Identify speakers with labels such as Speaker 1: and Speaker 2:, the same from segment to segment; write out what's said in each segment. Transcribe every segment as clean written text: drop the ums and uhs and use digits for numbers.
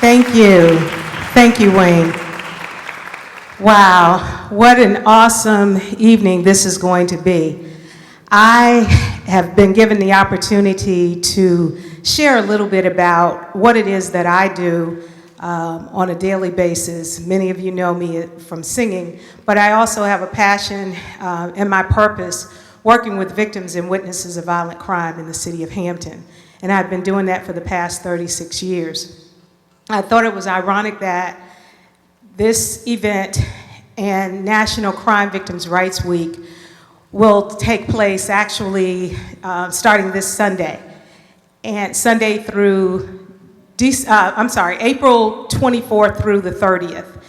Speaker 1: Thank you. Thank you, Wayne. Wow, what an awesome evening this is going to be. I have been given the opportunity to share a little bit about what it is that I do on a daily basis. Many of you know me from singing, but I also have a passion and my purpose working with victims and witnesses of violent crime in the city of Hampton. And I've been doing that for the past 36 years. I thought it was ironic that this event and National Crime Victims' Rights Week will take place actually starting this Sunday, and Sunday through, April 24th through the 30th.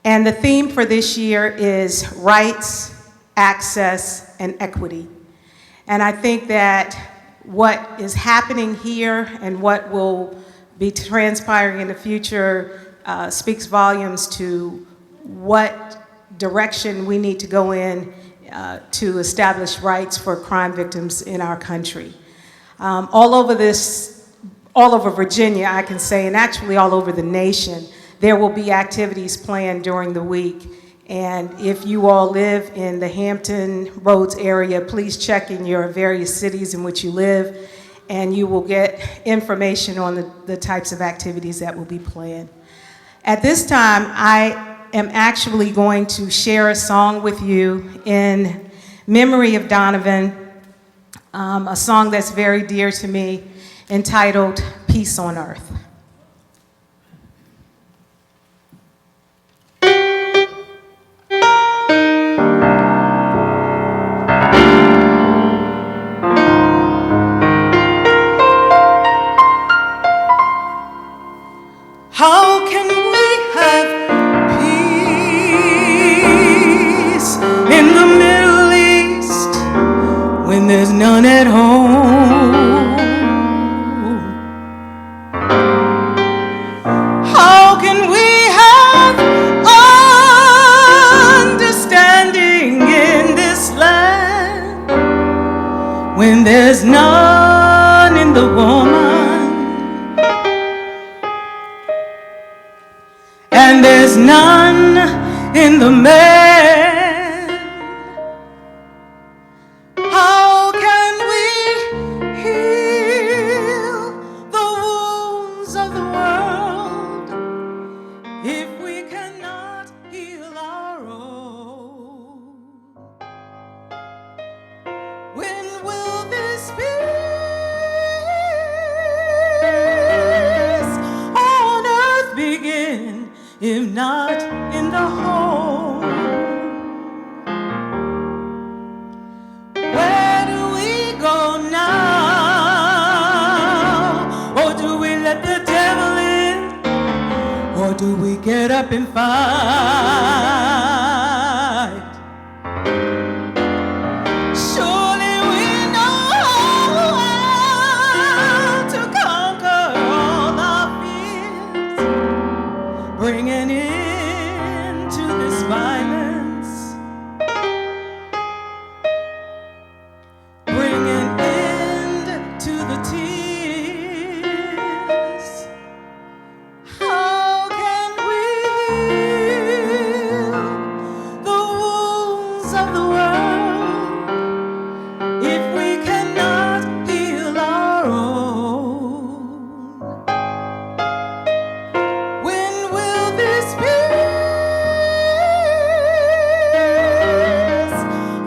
Speaker 1: And the theme for this year is rights, access, and equity. And I think that what is happening here and what will be transpiring in the future speaks volumes to what direction we need to go in to establish rights for crime victims in our country. All over Virginia, I can say, and actually all over the nation, there will be activities planned during the week. And if you all live in the Hampton Roads area, please check in your various cities in which you live, and you will get information on the types of activities that will be planned. At this time, I am actually going to share a song with you in memory of Donovan, a song that's very dear to me, entitled Peace on Earth.
Speaker 2: How can we have peace in the Middle East when there's none at home? How can we have understanding in this land when there's none in the woman? And there's none in the man. How can we heal the wounds of the world if we cannot heal our own? When will this peace on earth begin, if not in the home? Where do we go now? Or do we let the devil in? Or do we get up and fight? Surely we know how to conquer all our fears, bring an end to this violence, bring an end to the tears. How can we heal the wounds of the world if we cannot heal our own? When will this peace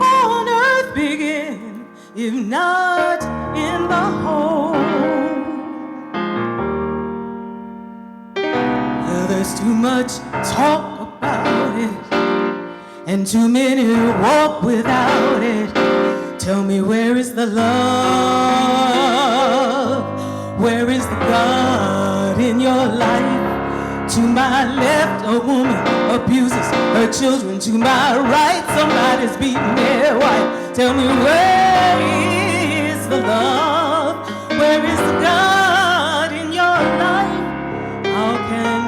Speaker 2: on earth begin, if not in the home? Well, there's too much talk about it, and too many walk without it. Tell me, where is the love? Where is the God in your life? To my left, a woman abuses her children. To my right, somebody's beating their wife. Tell me, where is the love? Where is the God in your life? How can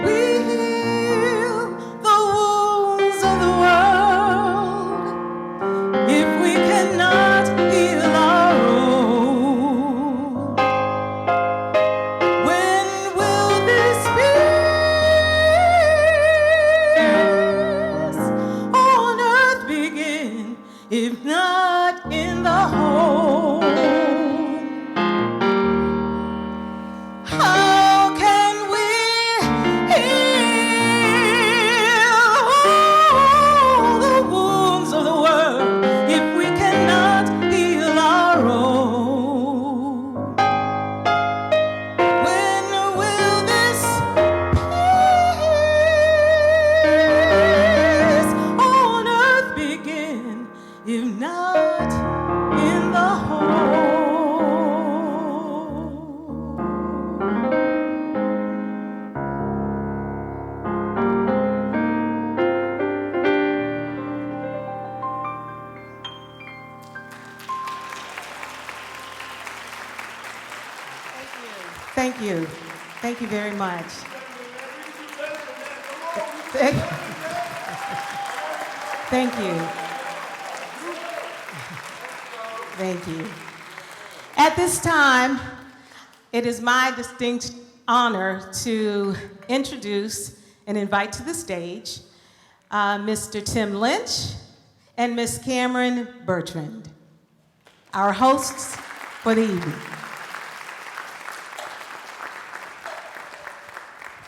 Speaker 2: we heal the wounds of the world if we cannot heal our own? When will this
Speaker 1: Thank you very much. Thank thank you. Thank you. At this time, it is my distinct honor to introduce and invite to the stage Mr. Tim Lynch and Miss Cameron Bertrand, our hosts for the evening.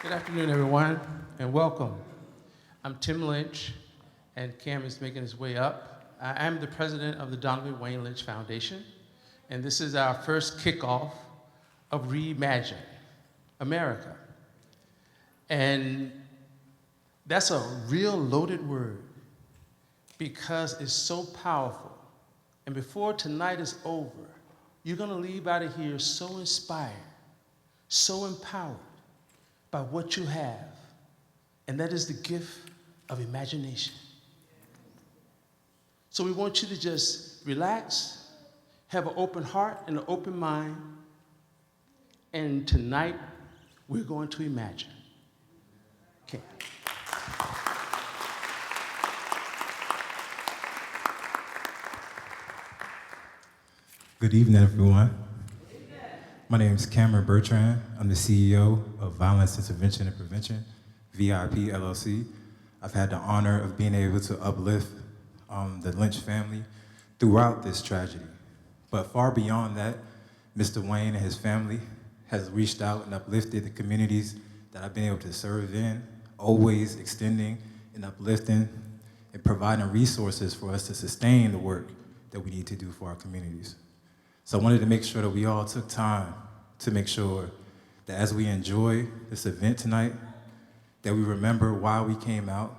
Speaker 3: Good afternoon, everyone, and welcome. I'm Tim Lynch, and Cameron's making his way up. I am the president of the Donovo Wayne Lynch Foundation, and this is our first kickoff of Reimagine America. And that's a real loaded word because it's so powerful. And before tonight is over, you're gonna leave out of here so inspired, so empowered by what you have, and that is the gift of imagination. So we want you to just relax, have an open heart and an open mind, and tonight we're going to imagine. Okay.
Speaker 4: Good evening, everyone. My name is Cameron Bertrand. I'm the CEO of Violence Intervention and Prevention, VIP LLC. I've had the honor of being able to uplift the Lynch family throughout this tragedy. But far beyond that, Mr. Wayne and his family has reached out and uplifted the communities that I've been able to serve in, always extending and uplifting and providing resources for us to sustain the work that we need to do for our communities. So I wanted to make sure that we all took time to make sure that as we enjoy this event tonight, that we remember why we came out,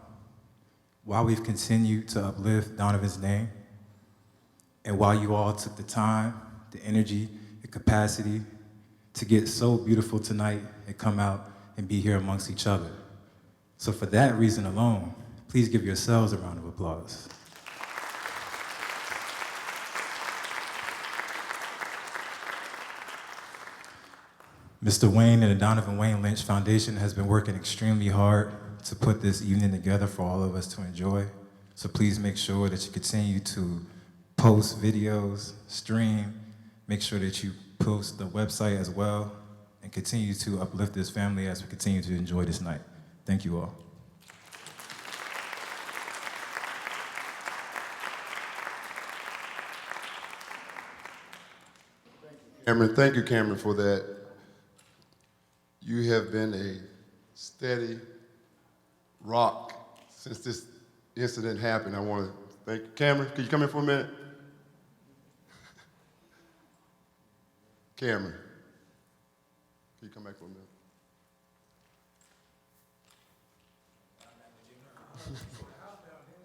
Speaker 4: why we've continued to uplift Donovan's name, and why you all took the time, the energy, the capacity to get so beautiful tonight and come out and be here amongst each other. So for that reason alone, please give yourselves a round of applause. Mr. Wayne and the Donovan Wayne Lynch Foundation has been working extremely hard to put this evening together for all of us to enjoy. So please make sure that you continue to post videos, stream, make sure that you post the website as well, and continue to uplift this family as we continue to enjoy this night. Thank you all.
Speaker 5: Cameron, thank you, Cameron, for that. You have been a steady rock since this incident happened. I want to thank you. Cameron, can you come in for a minute? Cameron, can you come back for a minute?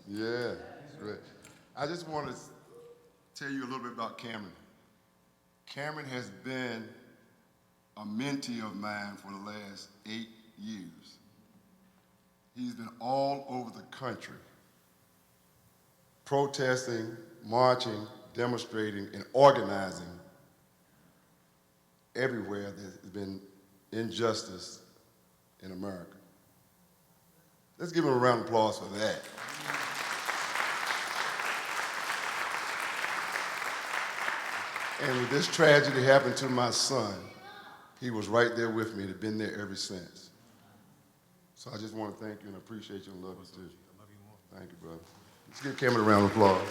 Speaker 5: Yeah, that's great. I just want to tell you a little bit about Cameron. Cameron has been a mentee of mine for the last 8 years. He's been all over the country, protesting, marching, demonstrating, and organizing everywhere there's been injustice in America. Let's give him a round of applause for that. And when this tragedy happened to my son, he was right there with me and been there ever since. So I just want to thank you and appreciate you and love you too. I love you more. Thank you, brother. Let's give Cameron a round of applause.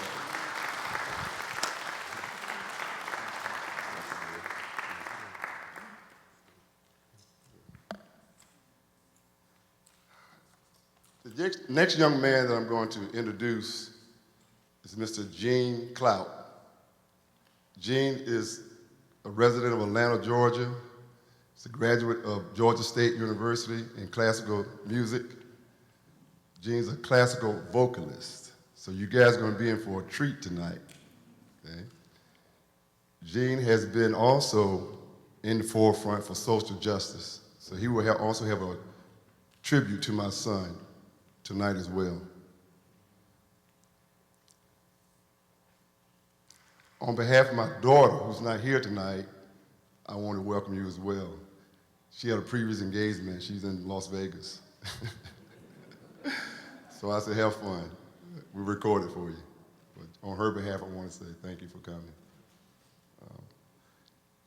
Speaker 5: The next young man that I'm going to introduce is Mr. Gene Clout. Gene is a resident of Atlanta, Georgia. He's a graduate of Georgia State University in classical music. Gene's a classical vocalist. So you guys are going to be in for a treat tonight. Okay? Gene has been also in the forefront for social justice. So he will also have a tribute to my son tonight as well. On behalf of my daughter, who's not here tonight, I want to welcome you as well. She had a previous engagement. She's in Las Vegas. So I said, have fun. We recorded for you. But on her behalf, I want to say thank you for coming.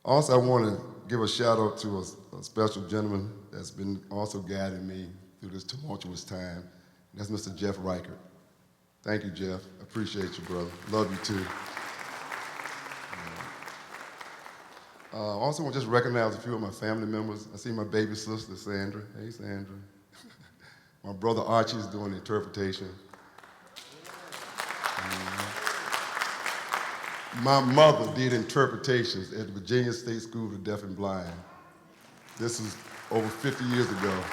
Speaker 5: Also, I want to give a shout out to a special gentleman that's been also guiding me through this tumultuous time. That's Mr. Jeff Reichert. Thank you, Jeff. I appreciate you, brother. Love you too. Also want to just recognize a few of my family members. I see my baby sister, Sandra. Hey, Sandra. My brother Archie is doing the interpretation. My mother did interpretations at the Virginia State School for the Deaf and Blind. This is over 50 years ago.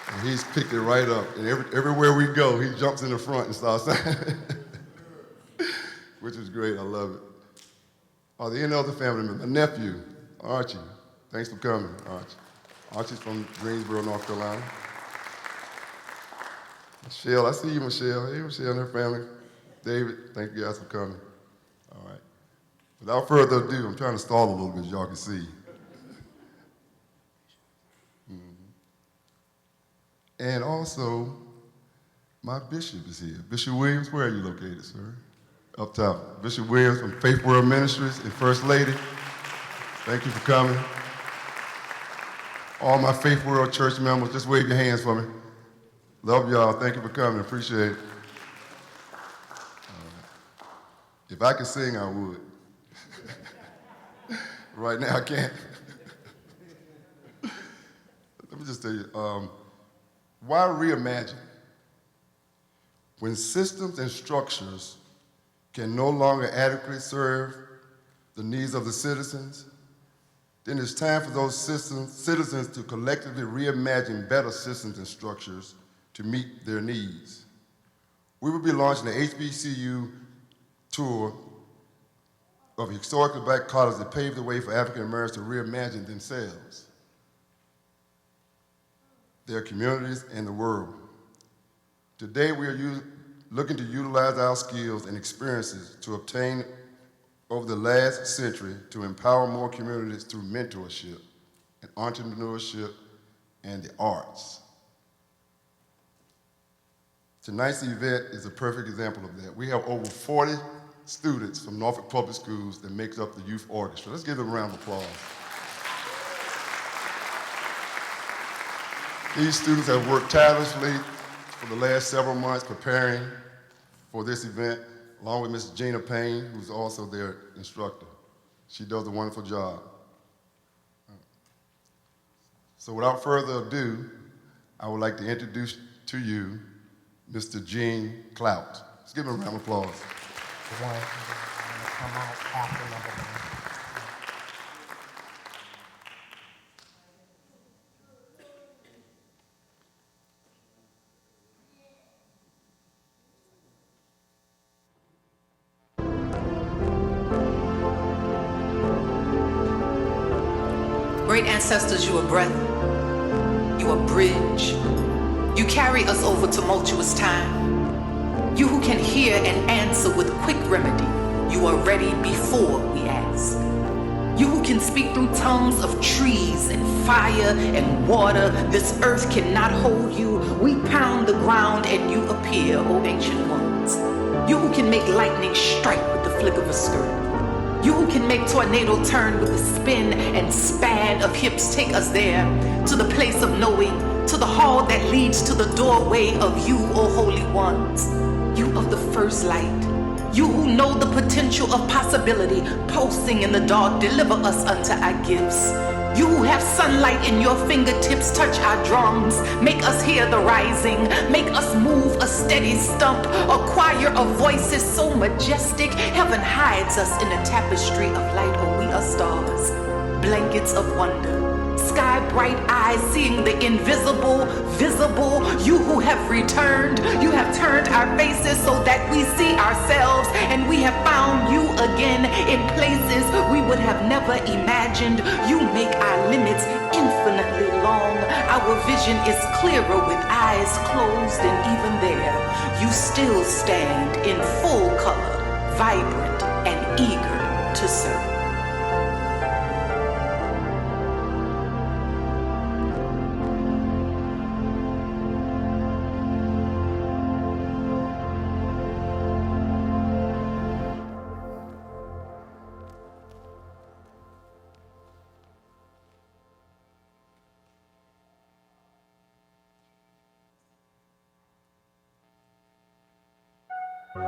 Speaker 5: And he's picked it right up. And everywhere we go, he jumps in the front and starts saying, which is great, I love it. Are there any other family members? My nephew, Archie. Thanks for coming, Archie. Archie's from Greensboro, North Carolina. Michelle, I see you, Michelle. Hey, Michelle and her family. David, thank you guys for coming. All right. Without further ado, I'm trying to stall a little bit, as y'all can see. And also, my bishop is here. Bishop Williams, where are you located, sir? Up top. Bishop Williams from Faith World Ministries and First Lady. Thank you for coming. All my Faith World church members, just wave your hands for me. Love y'all. Thank you for coming. Appreciate it. If I could sing, I would. Right now, I can't. Let me just tell you, why reimagine? When systems and structures can no longer adequately serve the needs of the citizens, then it's time for those citizens to collectively reimagine better systems and structures to meet their needs. We will be launching the HBCU tour of historically black colleges that paved the way for African Americans to reimagine themselves, their communities, and the world. Today, we are looking to utilize our skills and experiences to obtain over the last century to empower more communities through mentorship and entrepreneurship and the arts. Tonight's event is a perfect example of that. We have over 40 students from Norfolk Public Schools that makes up the youth orchestra. Let's give them a round of applause. These students have worked tirelessly for the last several months preparing for this event, along with Ms. Gina Payne, who's also their instructor. She does a wonderful job. So without further ado, I would like to introduce to you Mr. Gene Clout. Let's give him a round of applause.
Speaker 6: The one to come out after number one.
Speaker 7: Great ancestors, you are breath, you are bridge. You carry us over tumultuous time. You who can hear and answer with quick remedy, you are ready before we ask. You who can speak through tongues of trees and fire and water, this earth cannot hold you. We pound the ground and you appear, O ancient ones. You who can make lightning strike with the flick of a skirt. You who can make tornado turn with a spin and span of hips, take us there, to the place of knowing, to the hall that leads to the doorway of you, O holy ones. You of the first light, you who know the potential of possibility, pulsing in the dark, deliver us unto our gifts. You who have sunlight in your fingertips, touch our drums, make us hear the rising, make us move a steady stump, a choir of voices so majestic, heaven hides us in a tapestry of light, or we are stars, blankets of wonder. Sky bright eyes seeing the invisible, visible. You who have returned, you have turned our faces so that we see ourselves, and we have found you again in places we would have never imagined. You make our limits infinitely long. Our vision is clearer with eyes closed, and even there, you still stand in full color, vibrant and eager to serve.
Speaker 8: O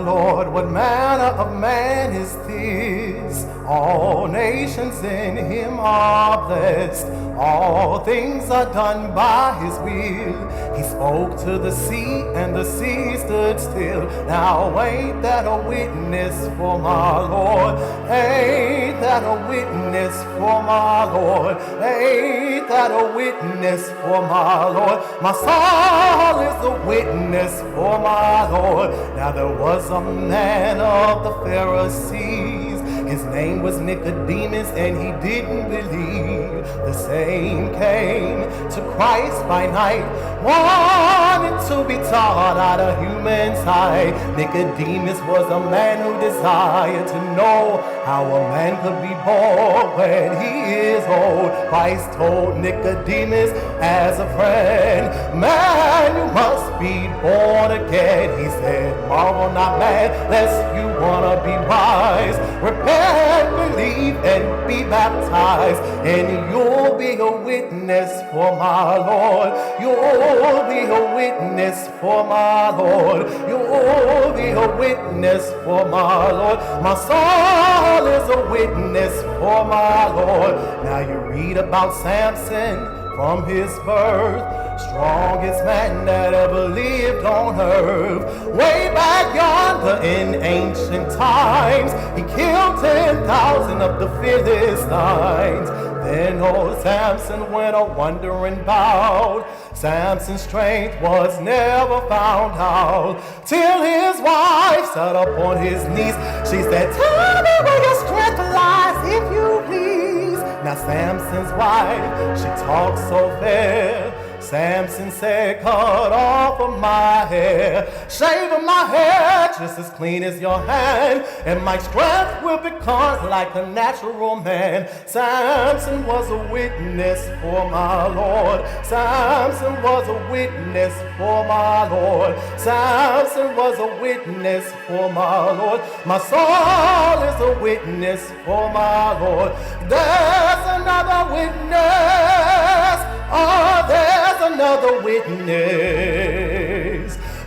Speaker 8: Lord, what manner of man is this? All nations in him are blessed. All things are done by his will. He spoke to the sea, and the sea stood still. Now ain't that a witness for my Lord? Ain't that a witness for my Lord? Ain't that a witness for my Lord? My soul is a witness for my Lord. Now there was a man of the Pharisees. His name was Nicodemus, and he didn't believe. The same came to Christ by night, wanting to be taught out of human sight. Nicodemus was a man who desired to know how a man could be born when he is old. Christ told Nicodemus as a friend, man, you must be born again. He said, marvel not, man, lest you wanna be wise. Repent, believe, and be baptized, and you'll be a witness for my Lord. You'll be a witness for my Lord. You'll be a witness for my Lord. My soul is a witness for my Lord. Now you read about Samson from his birth, strongest man that ever lived on earth. Way back yonder in ancient times, he killed 10,000 of the Philistines. Then old Samson went a wandering about. Samson's strength was never found out, till his wife sat up on his knees. She said, tell me where your strength lies, if you please. Now Samson's wife, she talked so fair. Samson said, cut off of my hair, shave of my hair just as clean as your hand, and my strength will become like a natural man. Samson was a witness for my Lord. Samson was a witness for my Lord. Samson was a witness for my Lord. My soul is a witness for my Lord. There's another witness. Oh, there's another witness.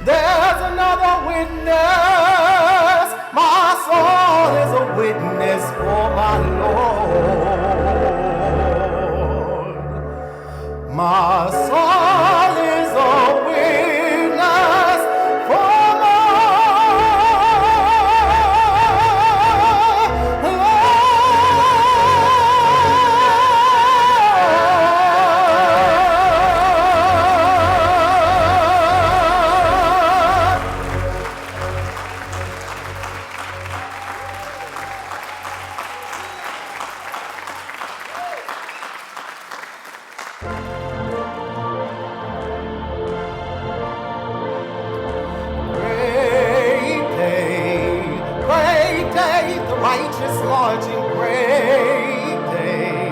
Speaker 8: There's another witness. My soul is a witness for my Lord. My soul is a witness for my righteous marching, great day.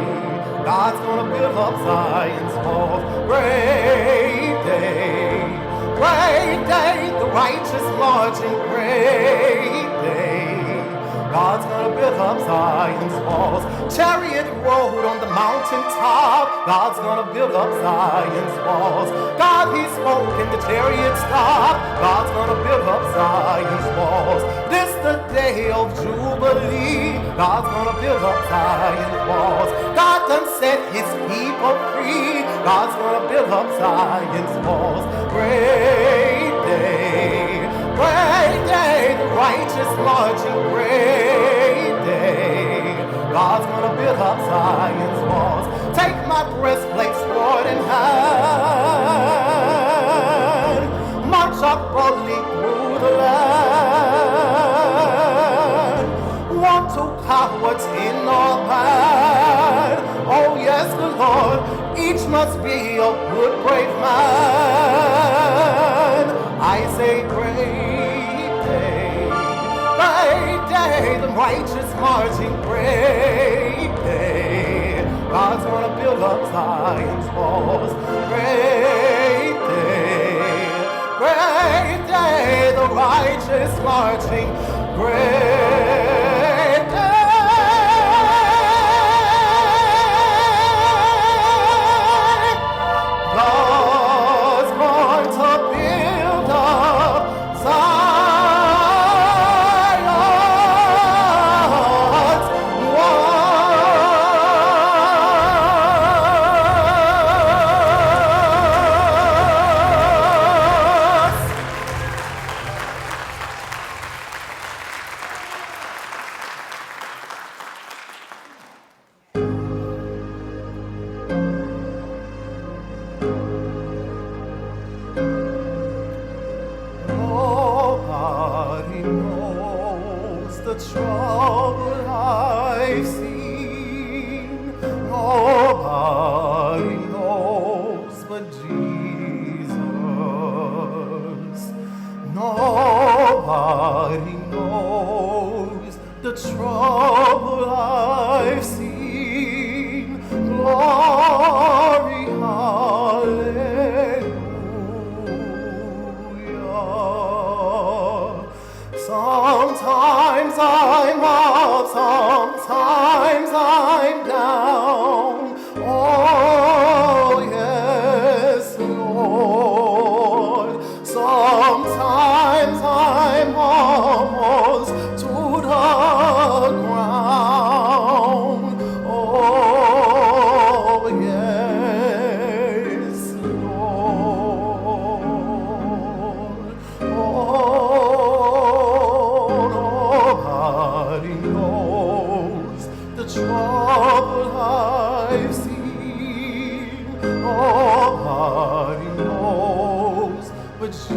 Speaker 8: God's gonna build up Zion's walls. Great day, the righteous marching, great day. God's gonna build up Zion's walls. Chariot road on the mountain top. God's gonna build up Zion's walls. God, he spoke and the chariot stopped. God's gonna build up Zion's walls. This the day of Jubilee. God's gonna build up Zion's walls. God done set his people free. God's gonna build up Zion's walls. Great day, the righteous marching, great day. God's gonna build up Zion's walls. Take my breastplate, sword in hand. March up boldly through the land. 1, 2 cowards in our band. Oh yes, the Lord, each must be a good, brave man. I say great day, the righteous marching, great day. God's gonna build up Zion's walls. Great day, the righteous marching, great day. God's going to I've seen. Nobody knows but Jesus.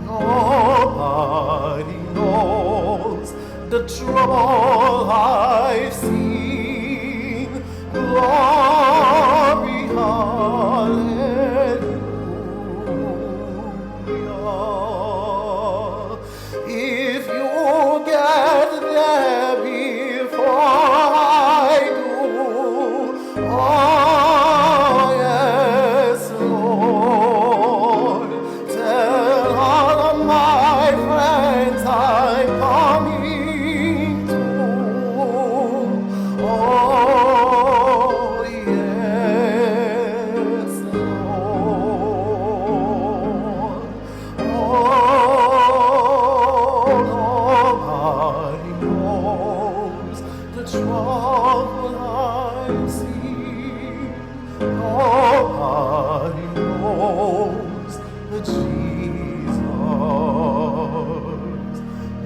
Speaker 8: Nobody knows the trouble I've seen. Glory, hallelujah. If you get there before I do, oh yes, Lord, tell all of my friends I'm coming too. Oh yes, Lord. Oh, nobody knows the trouble I've seen. Nobody knows but Jesus.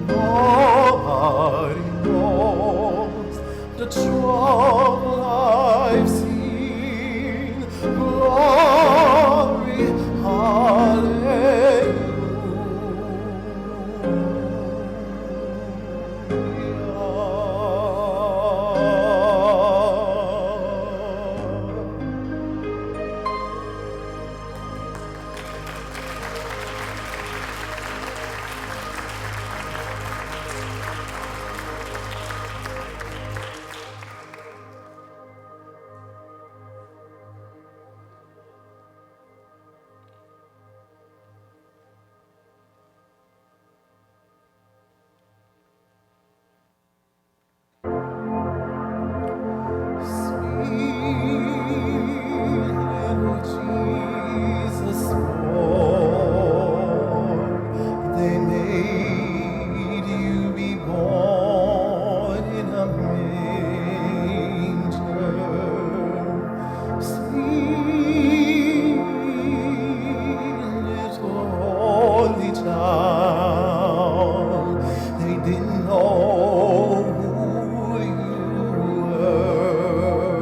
Speaker 8: Nobody knows the trouble I've seen. Glory, hallelujah. Jesus born, they made you be born in a manger. Sweet little holy child, they didn't know who you were.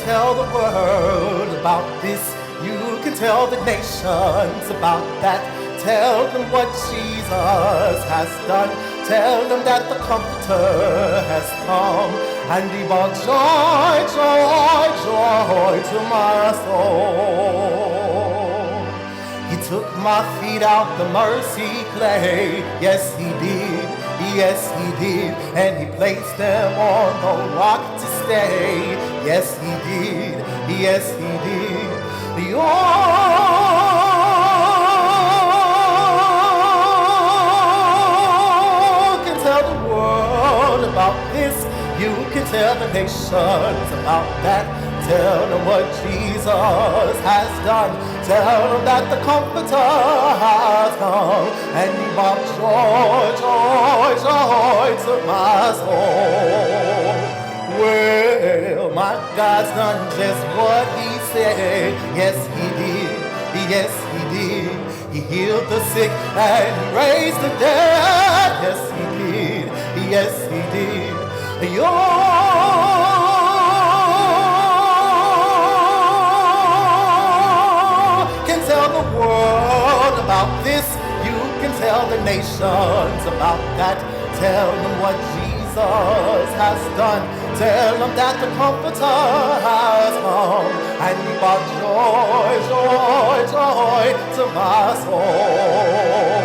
Speaker 8: tell the world about this. You can tell the nations about that. Tell them what Jesus has done. Tell them that the Comforter has come. And he brought joy, joy, joy to my soul. He took my feet out the mercy clay. Yes, he did. Yes, he did. And he placed them on the rock to stay. Yes, he did. Yes, he did. About this, you can tell the nations about that. Tell them what Jesus has done. Tell them that the Comforter has come. And he brought joy, joy, joy to my soul. Well, my God's done just what he said. Yes, he did. Yes, he did. He healed the sick and he raised the dead. Yes, he did. Yes, he did. You can tell the world about this. You can tell the nations about that. Tell them what Jesus has done. Tell them that the Comforter has come. And he brought joy, joy, joy to my soul.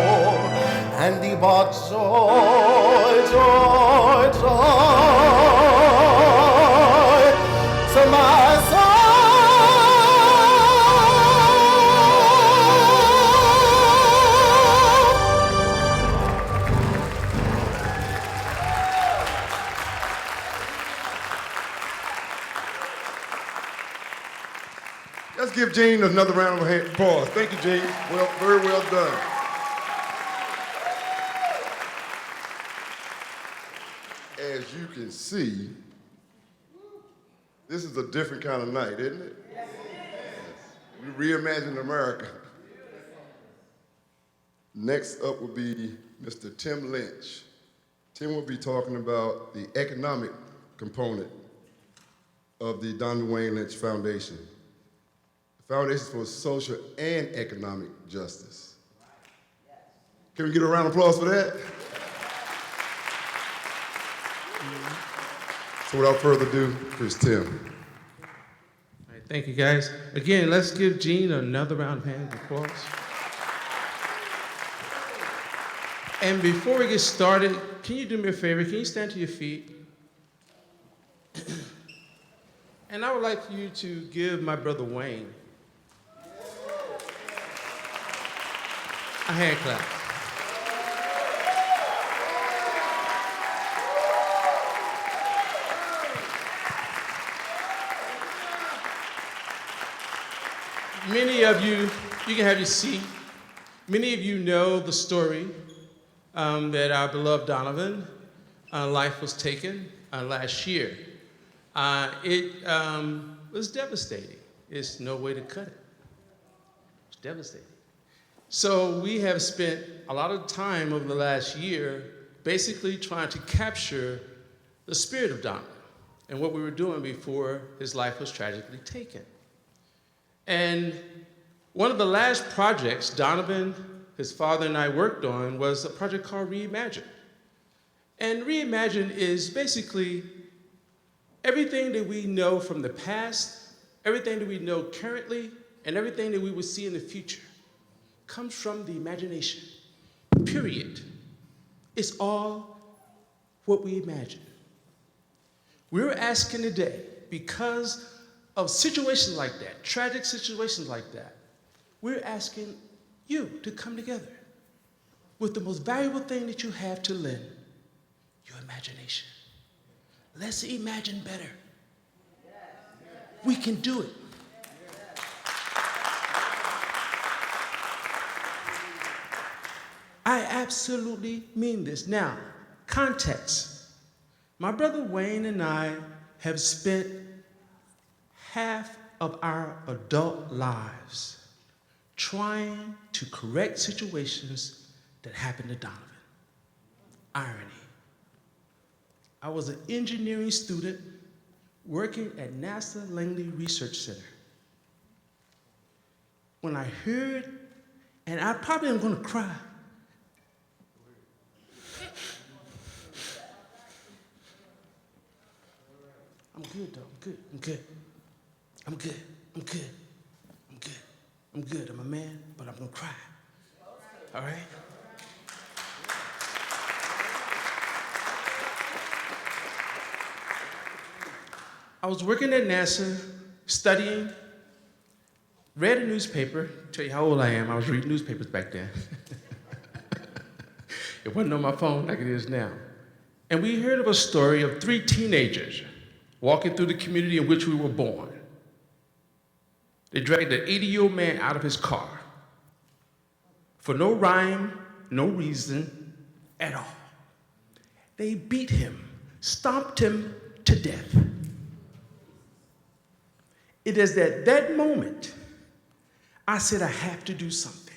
Speaker 8: And he brought joy, joy, joy to my soul.
Speaker 5: Let's give Gene another round of applause. Thank you, Gene. Well, very well done. As you can see, this is a different kind of night, isn't it? Yes. We reimagined America. Next up will be Mr. Tim Lynch. Tim will be talking about the economic component of the Donovo Lynch Foundation. The Foundation for Social and Economic Justice. Can we get a round of applause for that? So without further ado, here's Tim.
Speaker 3: All right, thank you, guys. Again, let's give Gene another round of hands of applause. And before we get started, can you do me a favor? Can you stand to your feet? And I would like for you to give my brother Wayne a hand clap. Many of you can have your seat. Many of you know the story that our beloved Donovan life was taken last year. It was devastating. There's no way to cut it. It's devastating. So we have spent a lot of time over the last year basically trying to capture the spirit of Donovan and what we were doing before his life was tragically taken. And one of the last projects Donovan, his father, and I worked on was a project called Reimagine. And Reimagine is basically everything that we know from the past, everything that we know currently, and everything that we will see in the future comes from the imagination, period. It's all what we imagine. We're asking today, because of situations like that, tragic situations like that, we're asking you to come together with the most valuable thing that you have to lend, your imagination. Let's imagine better. We can do it. I absolutely mean this. Now, context. My brother Wayne and I have spent half of our adult lives trying to correct situations that happened to Donovan. Irony. I was an engineering student working at NASA Langley Research Center. When I heard, and I probably am going to cry. I'm good, though. I'm good. I'm good. I'm good. I'm good. I'm good. I'm a man, but I'm going to cry. All right? I was working at NASA, studying, read a newspaper. Tell you how old I am. I was reading newspapers back then. It wasn't on my phone like it is now. And we heard of a story of 3 teenagers walking through the community in which we were born. They dragged an 80-year-old man out of his car for no rhyme, no reason at all. They beat him, stomped him to death. It is at that moment I said, I have to do something.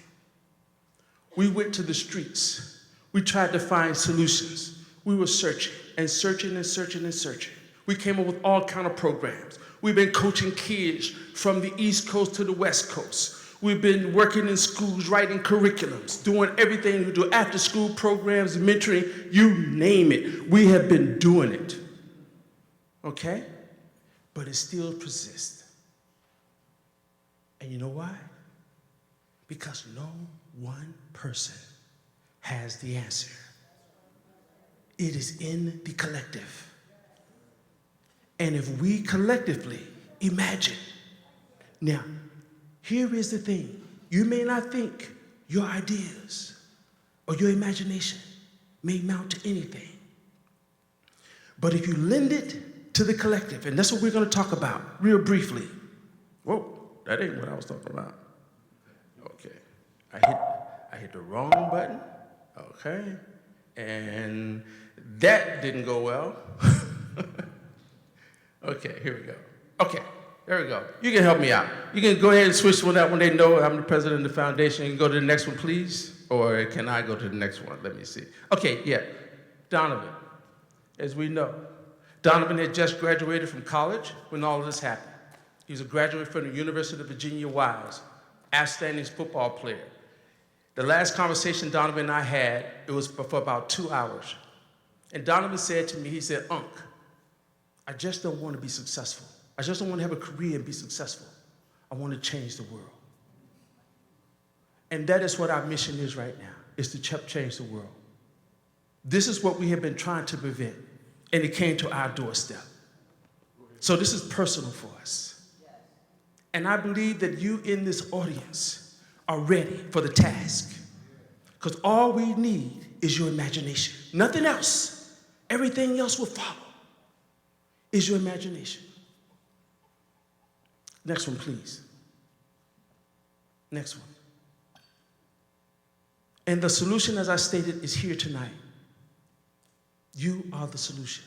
Speaker 3: We went to the streets. We tried to find solutions. We were searching and searching and searching and searching. We came up with all kinds of programs. We've been coaching kids from the East Coast to the West Coast. We've been working in schools, writing curriculums, doing everything we do, after-school programs, mentoring, you name it. We have been doing it, okay? But it still persists. And you know why? Because no one person has the answer. It is in the collective. And if we collectively imagine, now, here is the thing. You may not think your ideas or your imagination may amount to anything. But if you lend it to the collective, and that's what we're going to talk about real briefly. Whoa, that ain't what I was talking about. Okay, I hit the wrong button. Okay, and that didn't go well. Okay, here we go. Okay, there we go. You can help me out. You can go ahead and switch one out when they know I'm the president of the foundation. You can go to the next one, please. Or can I go to the next one? Let me see. Okay, yeah. Donovan. As we know, Donovan had just graduated from college when all of this happened. He was a graduate from the University of Virginia Wiles, outstanding football player. The last conversation Donovan and I had, it was for about 2 hours. And Donovan said to me, he said, Unc, I just don't want to be successful. I just don't want to have a career and be successful. I want to change the world. And that is what our mission is right now, is to change the world. This is what we have been trying to prevent, and it came to our doorstep. So this is personal for us. And I believe that you in this audience are ready for the task, because all we need is your imagination. Nothing else. Everything else will follow. Is your imagination. Next one, please. Next one. And the solution, as I stated, is here tonight. You are the solution.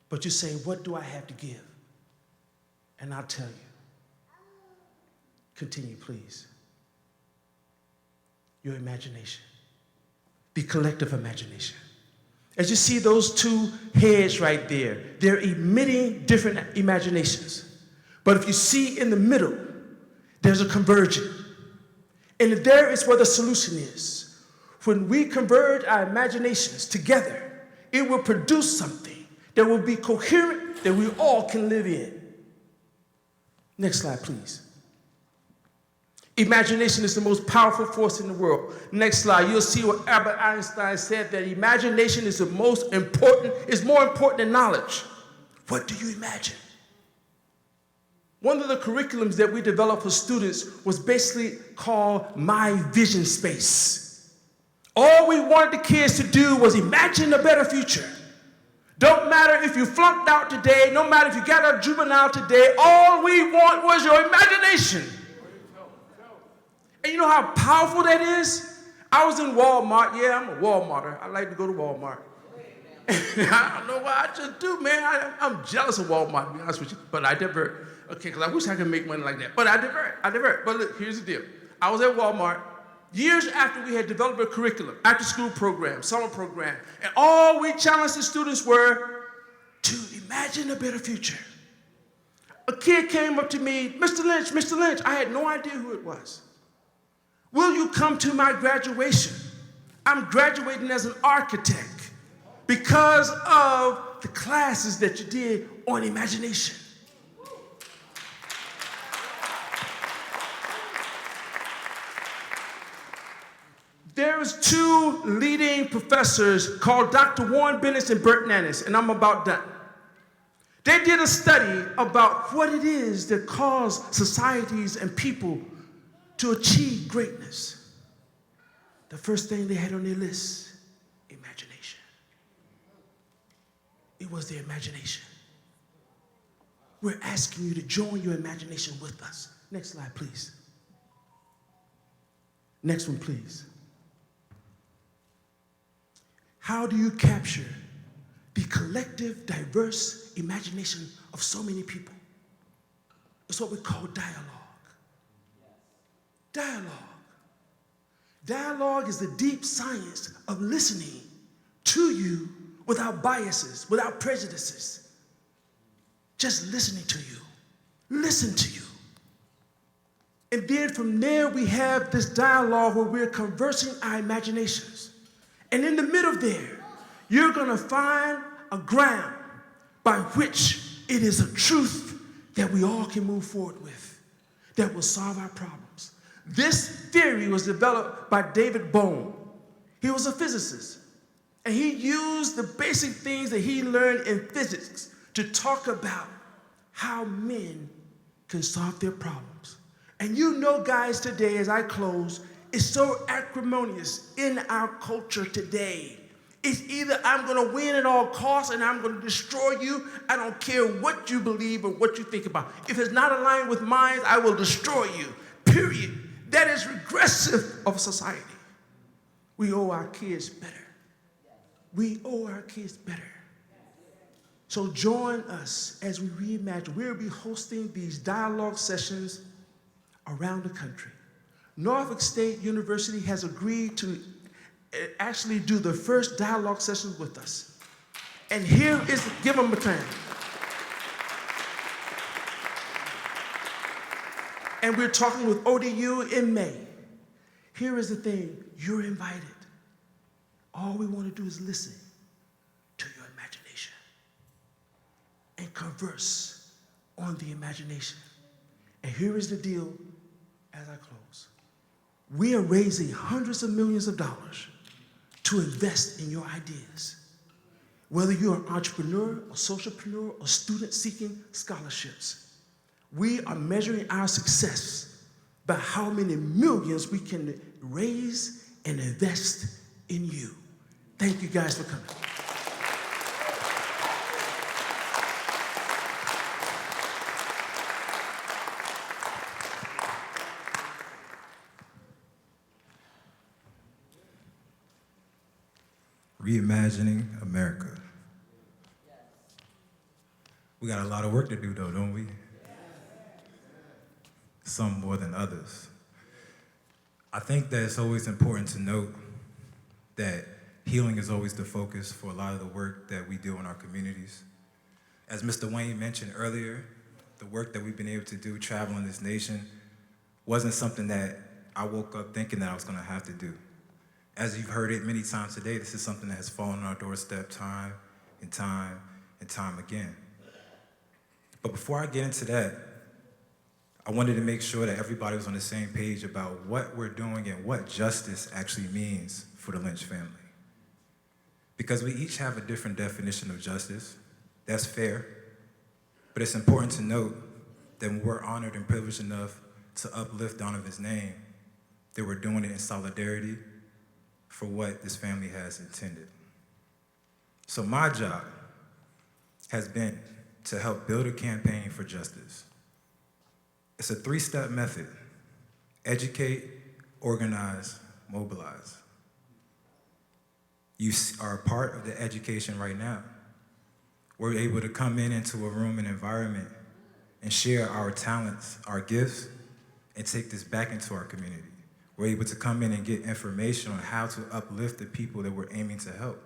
Speaker 3: But you say, what do I have to give? And I'll tell you. Continue, please. Your imagination. The collective imagination. As you see those 2 heads right there, they're emitting different imaginations. But if you see in the middle, there's a convergence. And there is where the solution is. When we converge our imaginations together, it will produce something that will be coherent, that we all can live in. Next slide, please. Imagination is the most powerful force in the world. Next slide, you'll see what Albert Einstein said, that imagination is more important than knowledge. What do you imagine? One of the curriculums that we developed for students was basically called My Vision Space. All we wanted the kids to do was imagine a better future. Don't matter if you flunked out today, no matter if you got a juvenile today, all we want was your imagination. And you know how powerful that is? I was in Walmart. Yeah, I'm a Walmarter. I like to go to Walmart. I don't know what I just do, man. I'm jealous of Walmart, to be honest with you. But I divert. Okay, because I wish I could make money like that. But I divert. But look, here's the deal. I was at Walmart years after we had developed a curriculum, after-school program, summer program. And all we challenged the students were to imagine a better future.
Speaker 9: A kid came up to me, Mr. Lynch, I had no idea who it was. Will you come to my graduation? I'm graduating as an architect because of the classes that you did on imagination. There's two leading professors called Dr. Warren Bennis and Bert Nannis, and I'm about done. They did a study about what it is that causes societies and people to achieve greatness. The first thing they had on their list, imagination. It was their imagination. We're asking you to join your imagination with us. Next slide, please. Next one, please. How do you capture the collective, diverse imagination of so many people? It's what we call dialogue. Dialogue. Dialogue is the deep science of listening to you without biases, without prejudices. Just listening to you. Listen to you. And then from there, we have this dialogue where we're conversing our imaginations. And in the middle there, you're going to find a ground by which it is a truth that we all can move forward with, that will solve our problems. This theory was developed by David Bohm. He was a physicist, and he used the basic things that he learned in physics to talk about how men can solve their problems. And you know, guys, today, as I close, it's so acrimonious in our culture today. It's either I'm going to win at all costs and I'm going to destroy you. I don't care what you believe or what you think about. If it's not aligned with mine, I will destroy you, period. That is regressive of society. We owe our kids better. We owe our kids better. So join us as we reimagine. We'll be hosting these dialogue sessions around the country. Norfolk State University has agreed to actually do the first dialogue sessions with us. And here is, give them a time. And we're talking with ODU in May. Here is the thing, you're invited. All we want to do is listen to your imagination and converse on the imagination. And here is the deal as I close. We are raising hundreds of millions of dollars to invest in your ideas. Whether you're an entrepreneur, a socialpreneur, or student seeking scholarships, we are measuring our success by how many millions we can raise and invest in you. Thank you guys for coming.
Speaker 4: Reimagining America. We got a lot of work to do though, don't we? Some more than others. I think that it's always important to note that healing is always the focus for a lot of the work that we do in our communities. As Mr. Wayne mentioned earlier, the work that we've been able to do traveling this nation wasn't something that I woke up thinking that I was gonna have to do. As you've heard it many times today, this is something that has fallen on our doorstep time and time and time again. But before I get into that, I wanted to make sure that everybody was on the same page about what we're doing and what justice actually means for the Lynch family. Because we each have a different definition of justice. That's fair. But it's important to note that when we're honored and privileged enough to uplift Donovan's name, that we're doing it in solidarity for what this family has intended. So my job has been to help build a campaign for justice. It's a 3-step method: educate, organize, mobilize. You are a part of the education right now. We're able to come into a room and environment and share our talents, our gifts, and take this back into our community. We're able to come in and get information on how to uplift the people that we're aiming to help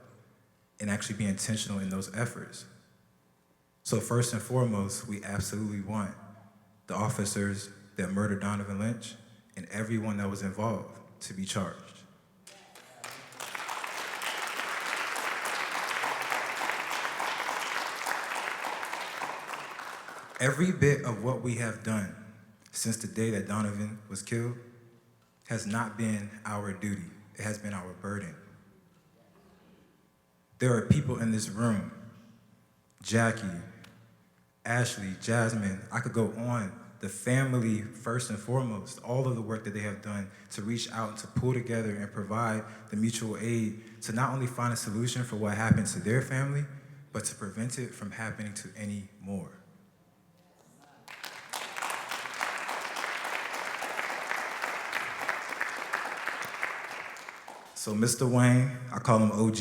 Speaker 4: and actually be intentional in those efforts. So first and foremost, we absolutely want the officers that murdered Donovo Lynch and everyone that was involved to be charged. Every bit of what we have done since the day that Donovan was killed has not been our duty. It has been our burden. There are people in this room, Jackie, Ashley, Jasmine, I could go on, the family first and foremost, all of the work that they have done to reach out, to pull together and provide the mutual aid to not only find a solution for what happened to their family, but to prevent it from happening to any more. So Mr. Wayne, I call him OG.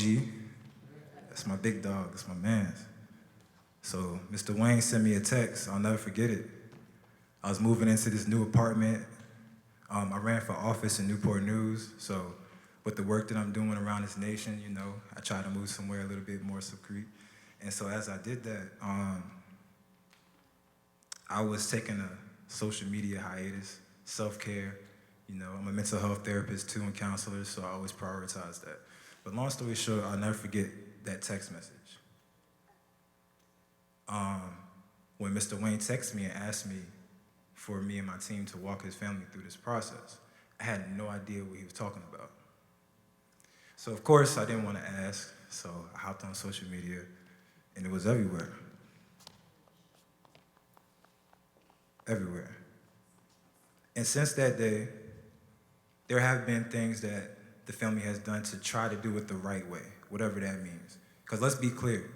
Speaker 4: That's my big dog, that's my man. So Mr. Wayne sent me a text, I'll never forget it. I was moving into this new apartment. I ran for office in Newport News, so with the work that I'm doing around this nation, you know, I try to move somewhere a little bit more secret. And so as I did that, I was taking a social media hiatus, self-care. You know, I'm a mental health therapist too and counselor, so I always prioritize that. But long story short, I'll never forget that text message. When Mr. Wayne texted me and asked me for me and my team to walk his family through this process, I had no idea what he was talking about. So of course, I didn't want to ask, so I hopped on social media, and it was everywhere. Everywhere. And since that day, there have been things that the family has done to try to do it the right way, whatever that means. Because let's be clear,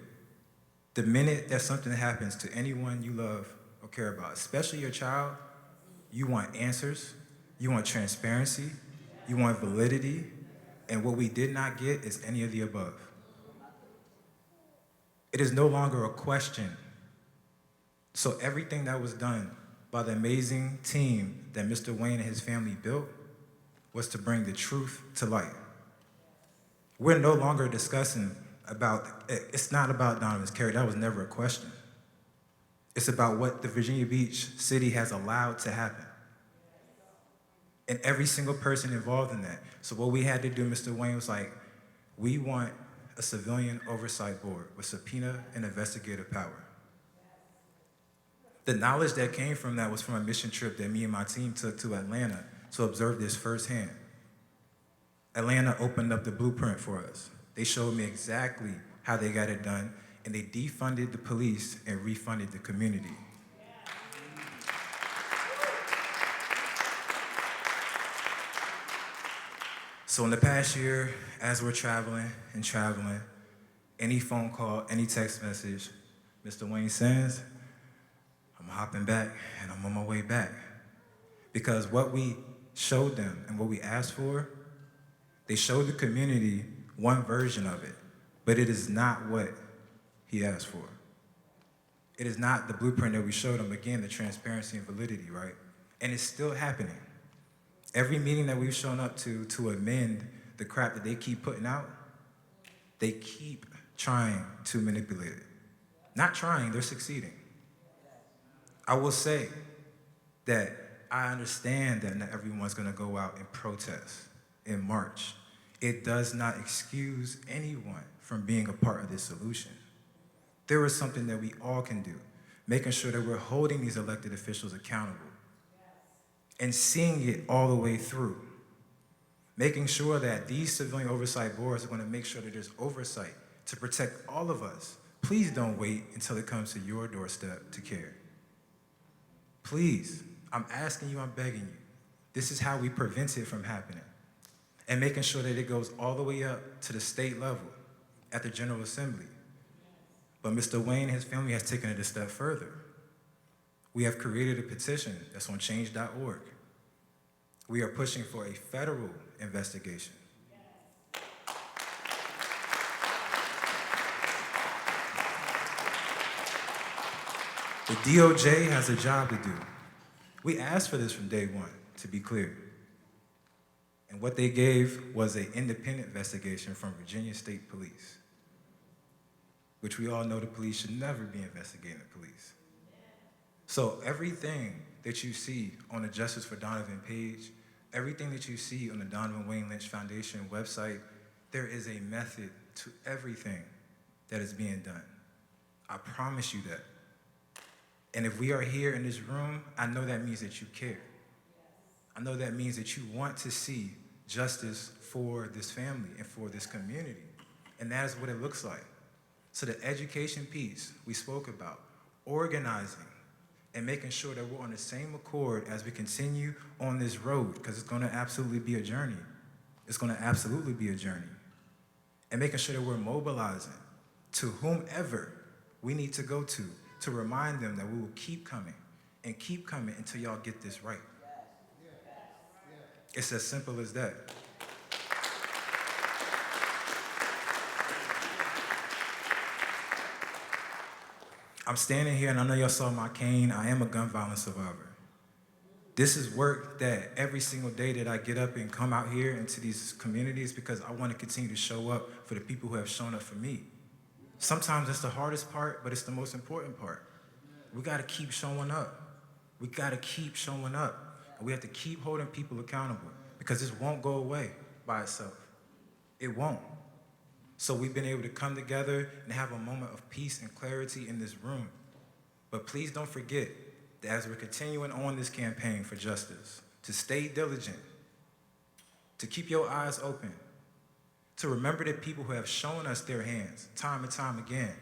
Speaker 4: the minute that something happens to anyone you love or care about, especially your child, you want answers, you want transparency, you want validity, and what we did not get is any of the above. It is no longer a question. So everything that was done by the amazing team that Mr. Wayne and his family built was to bring the truth to light. We're no longer discussing about, it's not about Donovan's character, that was never a question. It's about what the Virginia Beach city has allowed to happen. And every single person involved in that. So what we had to do, Mr. Wayne was like, we want a civilian oversight board with subpoena and investigative power. The knowledge that came from that was from a mission trip that me and my team took to Atlanta to observe this firsthand. Atlanta opened up the blueprint for us. They showed me exactly how they got it done, and they defunded the police and refunded the community. So in the past year, as we're traveling, any phone call, any text message Mr. Wayne sends, I'm hopping back and I'm on my way back. Because what we showed them and what we asked for, they showed the community one version of it, but it is not what he asked for. It is not the blueprint that we showed him, again, the transparency and validity, right? And it's still happening. Every meeting that we've shown up to amend the crap that they keep putting out, they keep trying to manipulate it. Not trying, they're succeeding. I will say that I understand that not everyone's gonna go out and protest and march. It does not excuse anyone from being a part of this solution. There is something that we all can do, making sure that we're holding these elected officials accountable and seeing it all the way through. Making sure that these civilian oversight boards are gonna make sure that there's oversight to protect all of us. Please don't wait until it comes to your doorstep to care. Please, I'm asking you, I'm begging you. This is how we prevent it from happening. And making sure that it goes all the way up to the state level at the General Assembly. But Mr. Wayne and his family has taken it a step further. We have created a petition that's on change.org. We are pushing for a federal investigation. The DOJ has a job to do. We asked for this from day one, to be clear. And what they gave was an independent investigation from Virginia State Police. which we all know the police should never be investigating the police. So everything that you see on the Justice for Donovan page, everything that you see on the Donovan Wayne Lynch Foundation website, there is a method to everything that is being done. I promise you that. And if we are here in this room, I know that means that you care. I know that means that you want to see justice for this family and for this community. And that is what it looks like. So the education piece we spoke about, organizing, and making sure that we're on the same accord as we continue on this road, because it's gonna absolutely be a journey. It's gonna absolutely be a journey. And making sure that we're mobilizing to whomever we need to go to remind them that we will keep coming and keep coming until y'all get this right. It's as simple as that. I'm standing here, and I know y'all saw my cane. I am a gun violence survivor. This is work that every single day that I get up and come out here into these communities, because I want to continue to show up for the people who have shown up for me. Sometimes it's the hardest part, but it's the most important part. We got to keep showing up. We got to keep showing up. And we have to keep holding people accountable, because this won't go away by itself. It won't. So we've been able to come together and have a moment of peace and clarity in this room. But please don't forget that as we're continuing on this campaign for justice, to stay diligent, to keep your eyes open, to remember the people who have shown us their hands time and time again.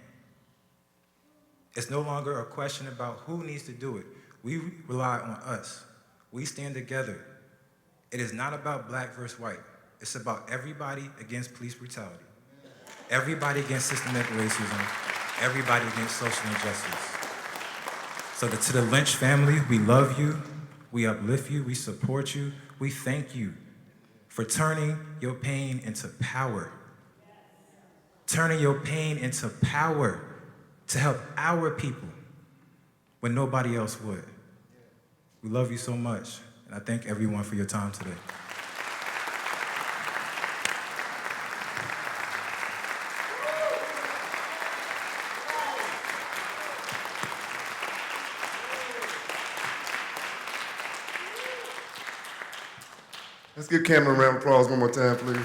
Speaker 4: It's no longer a question about who needs to do it. We rely on us. We stand together. It is not about black versus white. It's about everybody against police brutality. Everybody against systemic racism, everybody against social injustice. So to the Lynch family, we love you, we uplift you, we support you, we thank you for turning your pain into power. Turning your pain into power to help our people when nobody else would. We love you so much, and I thank everyone for your time today.
Speaker 5: Let's give Cameron a round of applause one more time, please.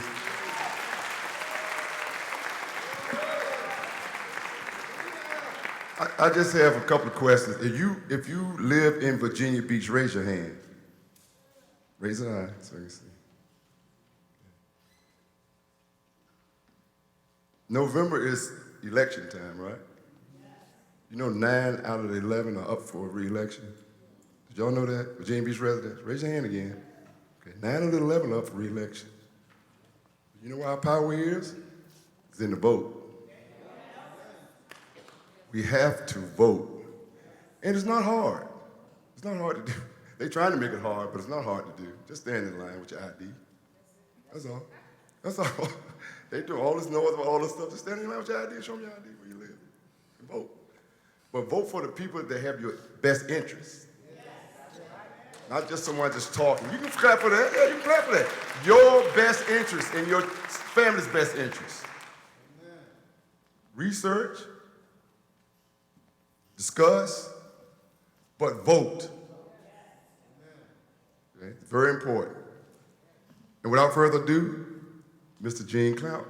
Speaker 5: I just have a couple of questions. If you live in Virginia Beach, raise your hand. Raise it high so you can see. November is election time, right? You know 9 out of the 11 are up for re-election. Did y'all know that? Virginia Beach residents, raise your hand again. Okay, 9 out of the 11 are up for re-election. You know where our power is? It's in the vote. We have to vote. And it's not hard. It's not hard to do. They're trying to make it hard, but it's not hard to do. Just stand in line with your ID. That's all. That's all. They do all this noise about all this stuff. Just stand in line with your ID and show them your ID where you live. And vote. But vote for the people that have your best interests. Not just someone just talking. You can clap for that. Yeah, you can clap for that. Your best interest and your family's best interest. Research, discuss, but vote. Okay? It's very important. And without further ado, Mr. Gene Clout.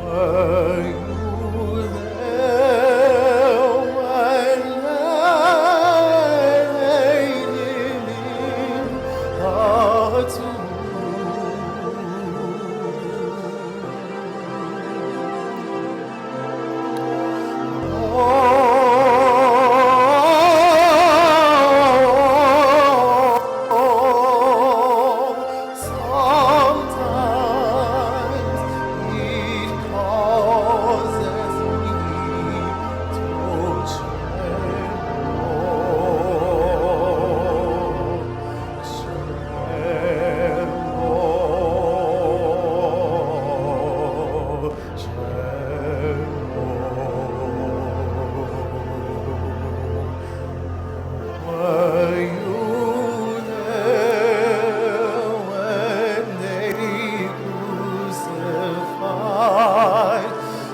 Speaker 8: Were you there when laid in the tomb? Sometimes it causes me to Were you there when they crucified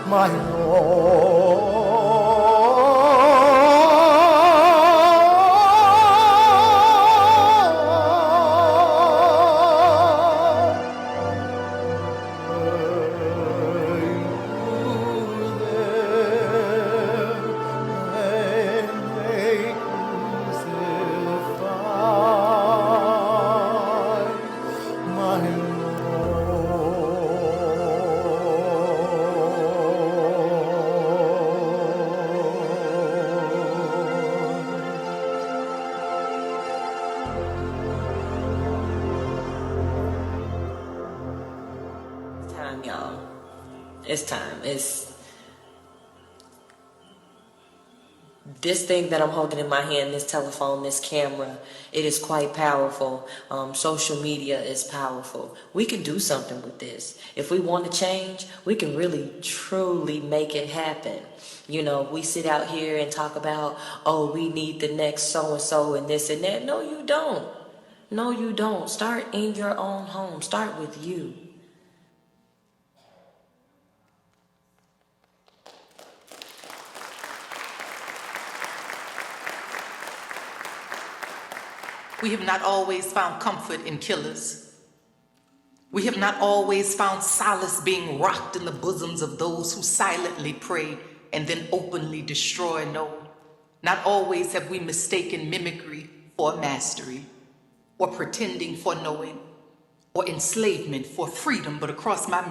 Speaker 8: my Lord?
Speaker 10: Time, y'all. It's time. It's this thing that I'm holding in my hand, this telephone, this camera. It is quite powerful. Social media is powerful. We can do something with this. If we want to change, we can really, truly make it happen. You know, we sit out here and talk about, oh, we need the next so-and-so and this and that. No, you don't. No, you don't. Start in your own home. Start with you.
Speaker 7: We have not always found comfort in killers. We have not always found solace being rocked in the bosoms of those who silently pray and then openly destroy. No, not always have we mistaken mimicry for mastery, or pretending for knowing, or enslavement for freedom. But across my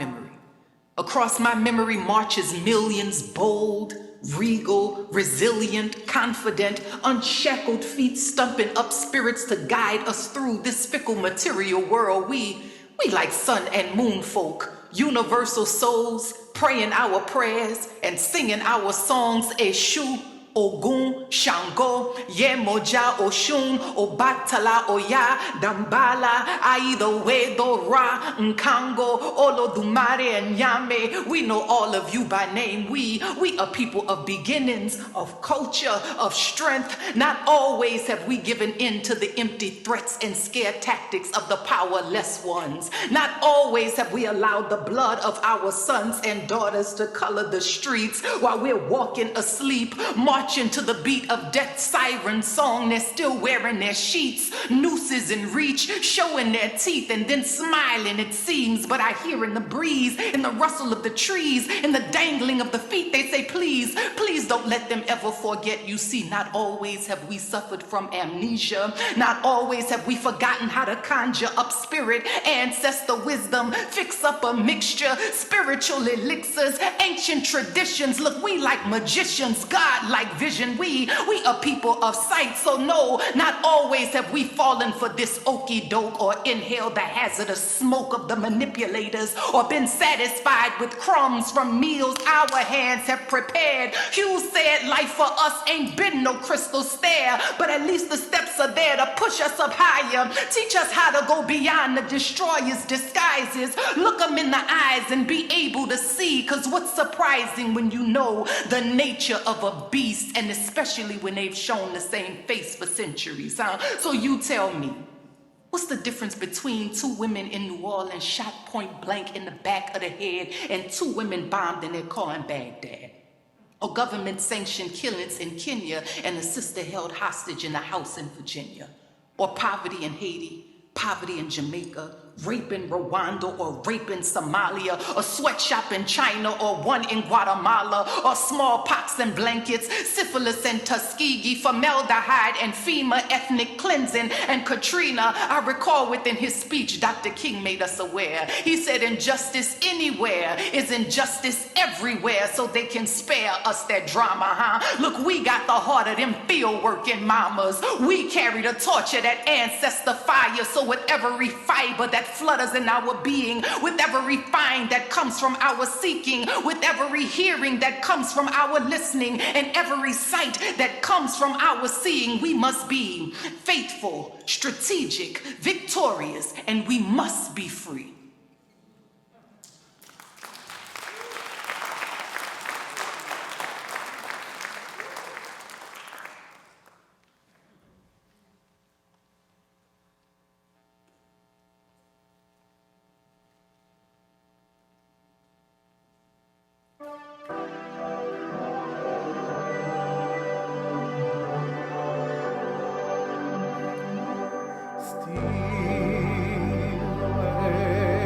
Speaker 7: memory marches millions, bold, regal, resilient, confident, unshackled feet stumping up spirits to guide us through this fickle material world. We like sun and moon folk, universal souls, praying our prayers and singing our songs. Eshu, Ogun, Shango, Yemoja, Oshun, Obatala, Oya, Dambala, Aido, Wedo, Ra, Nkango, Olodumare, and Yame. We know all of you by name. We are people of beginnings, of culture, of strength. Not always have we given in to the empty threats and scare tactics of the powerless ones. Not always have we allowed the blood of our sons and daughters to color the streets while we're walking asleep, marching to the beat of death's siren song. They're still wearing their sheets, nooses in reach, showing their teeth and then smiling, it seems. But I hear in the breeze, in the rustle of the trees, in the dangling of the feet, they say, please, please don't let them ever forget. You see, not always have we suffered from amnesia. Not always have we forgotten how to conjure up spirit, ancestor wisdom, fix up a mixture, spiritual elixirs, ancient traditions. Look, we like magicians, God like vision. We are people of sight. So no, not always have we fallen for this okey doke or inhaled the hazardous smoke of the manipulators or been satisfied with crumbs from meals our hands have prepared. Hugh said life for us ain't been no crystal stair, but at least the steps are there to push us up higher, teach us how to go beyond the destroyer's disguises, look them in the eyes and be able to see. Cause what's surprising when you know the nature of a beast, and especially when they've shown the same face for centuries, huh? So you tell me, what's the difference between two women in New Orleans shot point blank in the back of the head and two women bombed in their car in Baghdad? Or government-sanctioned killings in Kenya and a sister held hostage in a house in Virginia? or poverty in Haiti, poverty in Jamaica, rape in Rwanda or rape in Somalia, a sweatshop in China or one in Guatemala, or smallpox and blankets, syphilis and Tuskegee, formaldehyde and FEMA, ethnic cleansing and Katrina. I recall within his speech, Dr. King made us aware. He said injustice anywhere is injustice everywhere, so they can spare us that drama, huh? Look, we got the heart of them field working mamas. We carry the torch of that ancestor fire, so with every fiber that flutters in our being, with every find that comes from our seeking, with every hearing that comes from our listening, and every sight that comes from our seeing, we must be faithful, strategic, victorious, and we must be free.
Speaker 8: Steal away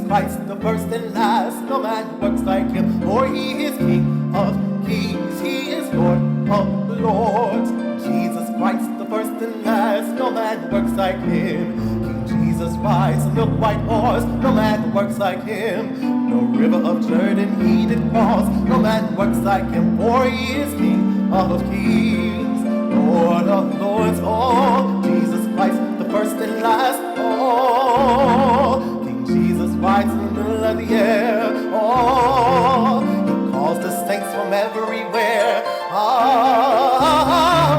Speaker 8: Christ, the first and last, no man works like him, for he is King of kings, he is Lord of lords. Jesus Christ, the first and last, no man works like him. King Jesus rides a milk white horse, no man works like him. No river of Jordan he did cross, no man works like him, for he is King of kings, Lord of lords. Oh, Jesus Christ, the first and last. Oh, King Jesus rides in the middle of the air. Oh, he calls the saints from everywhere.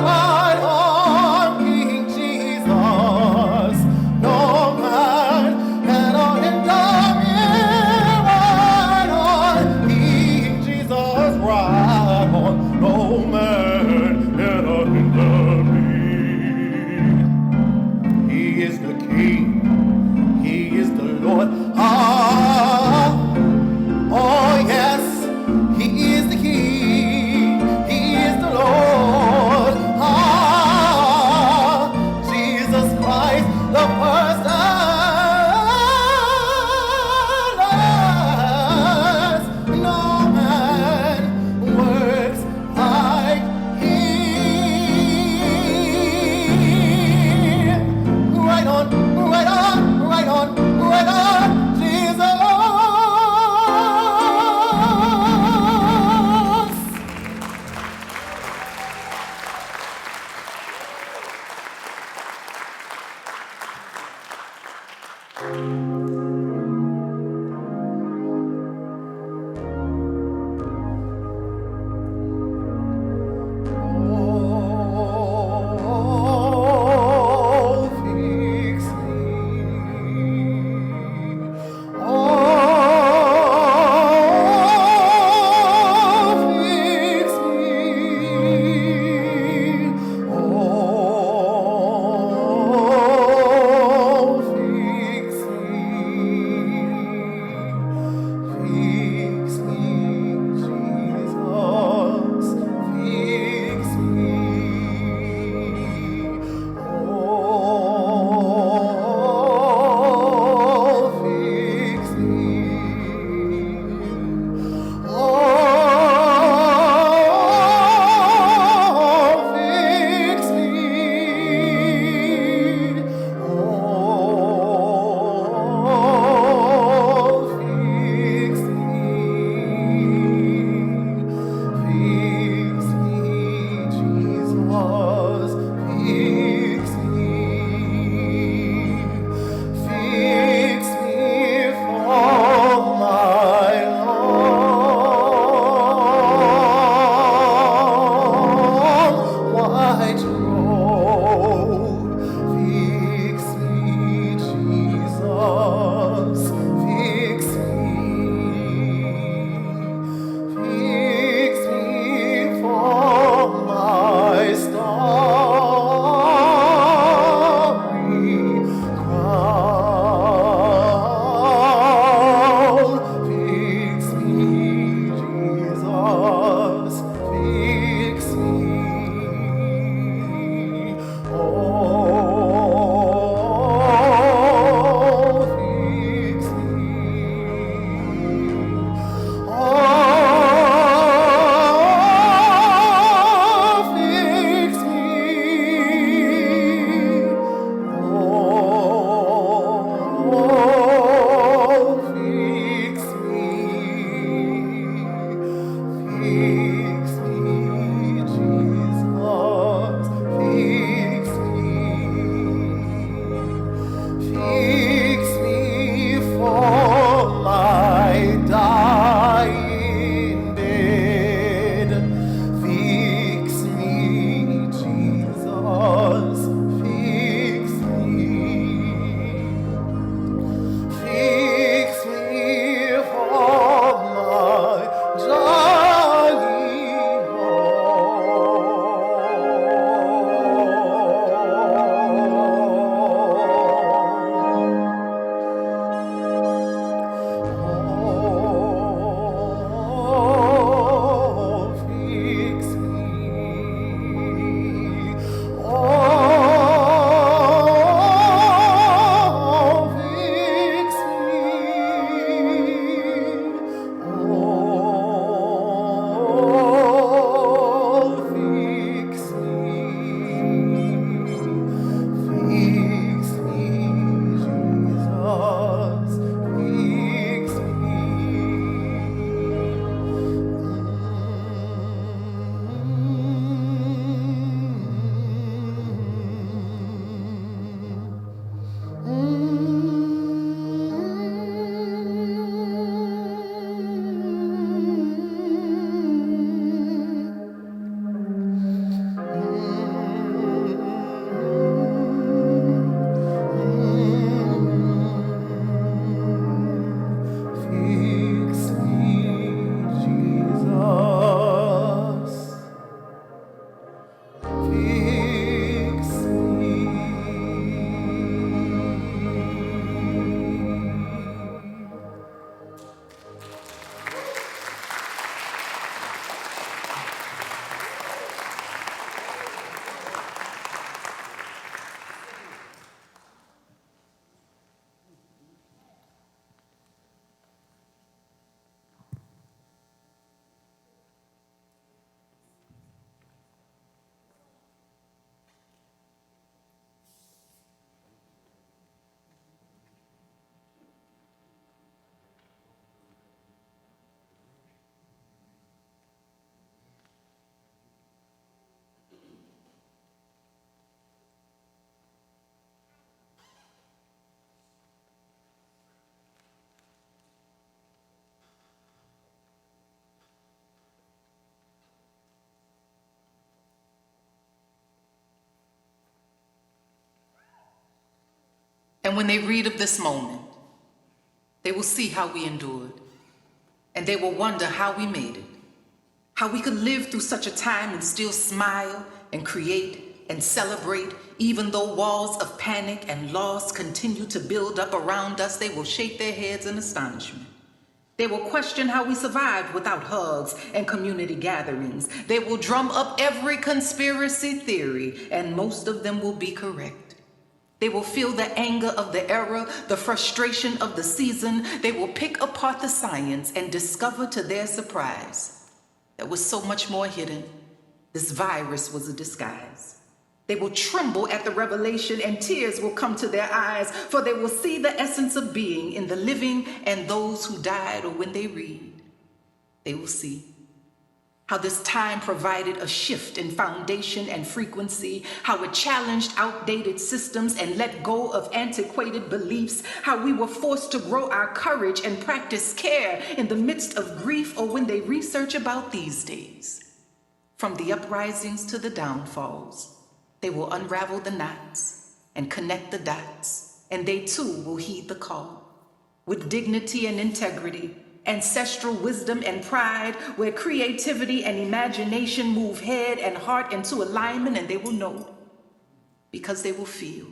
Speaker 8: Ride on, King Jesus. No man can hinder me. Ride on, King Jesus. Ride on, no man can hinder me. He is the King. He is the Lord. Oh yes, he is the King, he is the Lord. Jesus Christ, the first and last. No man works like him. Right on, right on, right on, right on, Jesus. Oh, fix me. Oh, fix me. Oh, fix me.
Speaker 7: And when they read of this moment, they will see how we endured, and they will wonder how we made it, how we could live through such a time and still smile and create and celebrate, even though walls of panic and loss continue to build up around us. They will shake their heads in astonishment. They will question how we survived without hugs and community gatherings. They will drum up every conspiracy theory, and most of them will be correct. They will feel the anger of the era, the frustration of the season. They will pick apart the science and discover to their surprise there was so much more hidden. This virus was a disguise. They will tremble at the revelation, and tears will come to their eyes, for they will see the essence of being in the living and those who died. Or when they read, they will see how this time provided a shift in foundation and frequency, how it challenged outdated systems and let go of antiquated beliefs, how we were forced to grow our courage and practice care in the midst of grief. Or when they research about these days, from the uprisings to the downfalls, they will unravel the knots and connect the dots, and they too will heed the call. With dignity and integrity, ancestral wisdom and pride, where creativity and imagination move head and heart into alignment, and they will know, because they will feel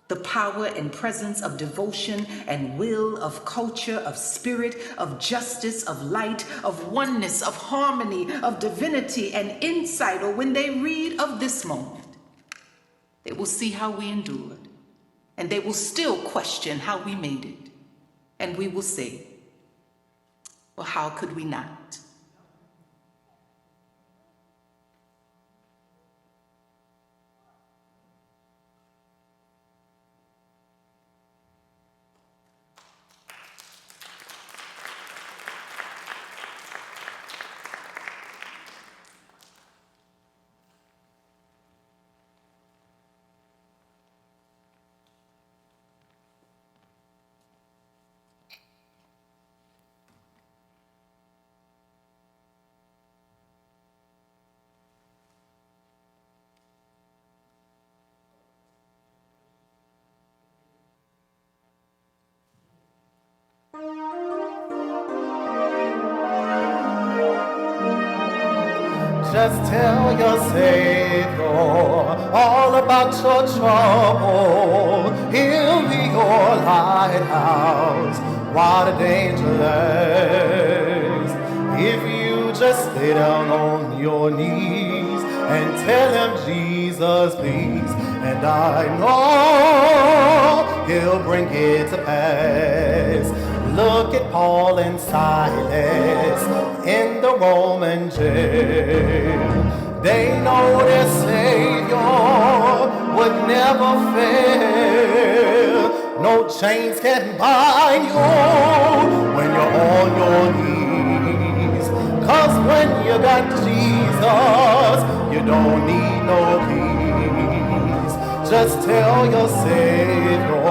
Speaker 7: the power and presence of devotion and will, of culture, of spirit, of justice, of light, of oneness, of harmony, of divinity and insight. Or when they read of this moment, they will see how we endured, and they will still question how we made it. And we will say, well, how could we not?
Speaker 8: Just tell your Savior all about your trouble. He'll be your lighthouse while the danger lays. If you just stay down on your knees and tell him, Jesus, please, and I know he'll bring it to pass. Look at Paul and Silas in the Roman jail. They know their Savior would never fail. No chains can bind you when you're on your knees. 'Cause when you got Jesus, you don't need no peace. Just tell your Savior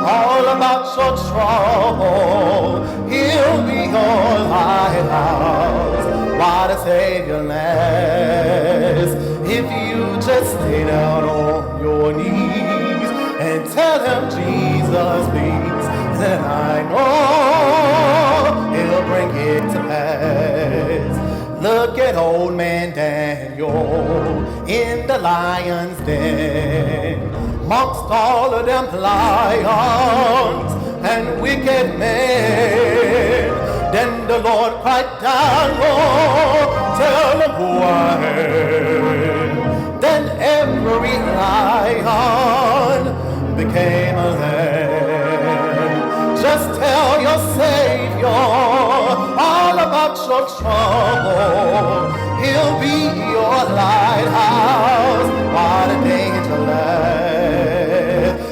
Speaker 8: all about your trouble. He'll be your lighthouse while the Savior lasts. If you just stay down on your knees and tell him, Jesus, please, then I know he'll bring it to pass. Look at old man Daniel in the lion's den. Amongst all of them lions and wicked men. Then the Lord cried down, Lord, tell them who I am. Then every lion became a lamb. Just tell your Savior all about your trouble. He'll be your lighthouse while the danger lasts.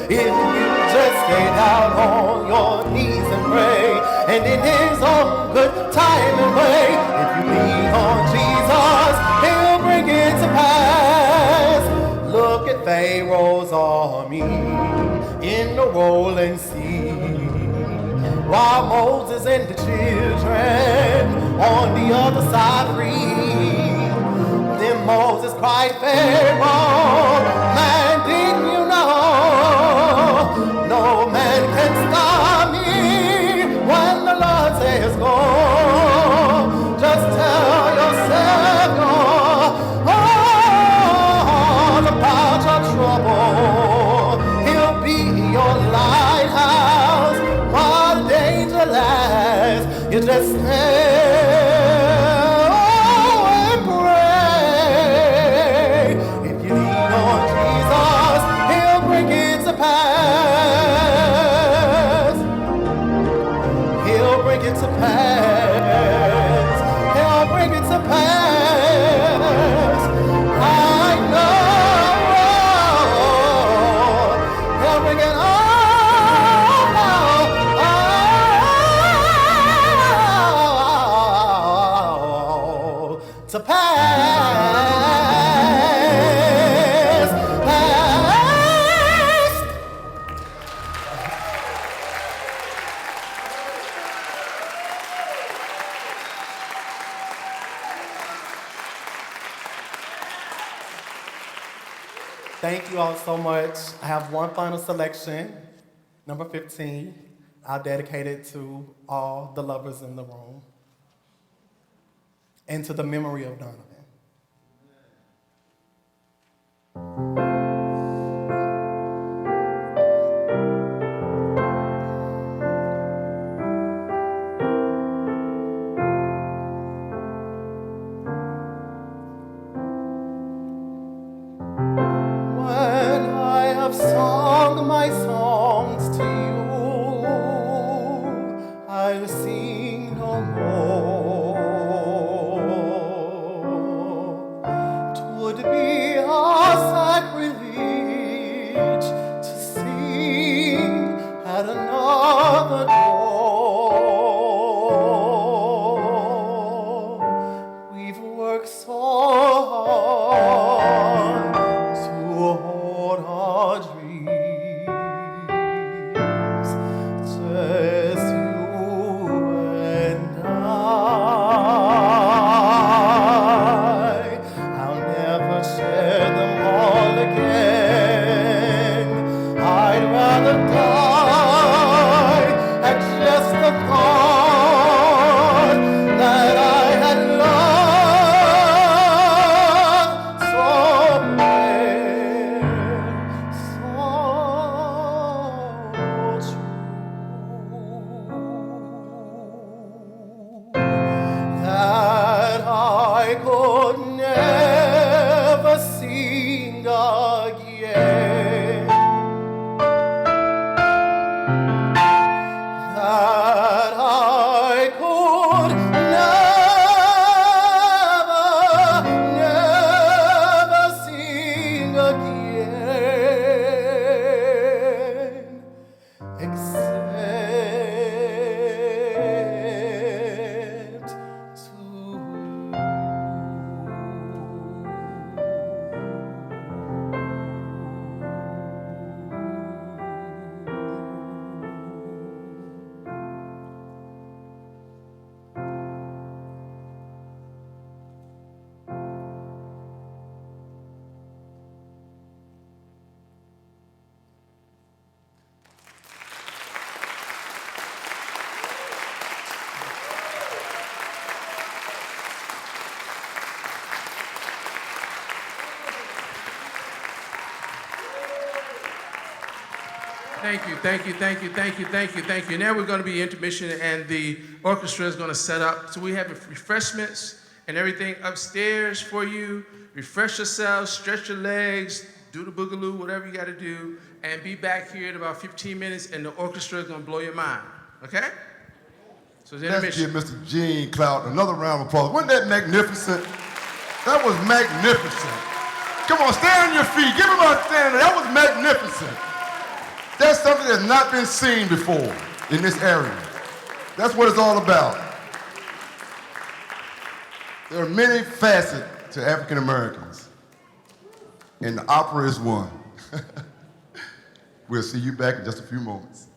Speaker 8: If you just stay down on your knees and pray, and in his own good time and way, if you lean on Jesus, he'll bring it to pass. Look at Pharaoh's army in the rolling sea, while Moses and the children on the other side free. Then Moses cried, Pharaoh, man, didn't you know? No You just and pray. If you lean on Jesus, He'll bring it to pass. He'll bring it to pass. He'll bring it to pass. I know He'll bring it all to pass. Pass. Thank you all so much. I have one final selection, number 15. I'll dedicate it to all the lovers in the room and to the memory of Donovan. When I have sung my songs to you, I'll sing no more. 'Twould be a sacrilege to sing at another door. We've worked so hard to hold our dreams, just you and I'll never share them all again. I'd rather die at just the thought that I had loved so rare, so true, that I could never sing again. That I could never sing again, except to
Speaker 3: Thank you, thank you, thank you, thank you, thank you, thank you. Now we're going to be intermission, and the orchestra is going to set up. So we have refreshments and everything upstairs for you. Refresh yourselves, stretch your legs, do the boogaloo, whatever you got to do, and be back here in about 15 minutes, and the orchestra is going to blow your mind. Okay? So it's
Speaker 5: Let's
Speaker 3: intermission.
Speaker 5: give Mr. Gene Clout another round of applause. Wasn't that magnificent? That was magnificent. Come on, stand on your feet. Give him a stand. That was magnificent. That's something that's not been seen before in this area. That's what it's all about. There are many facets to African Americans, and the opera is one. We'll see you back in just a few moments.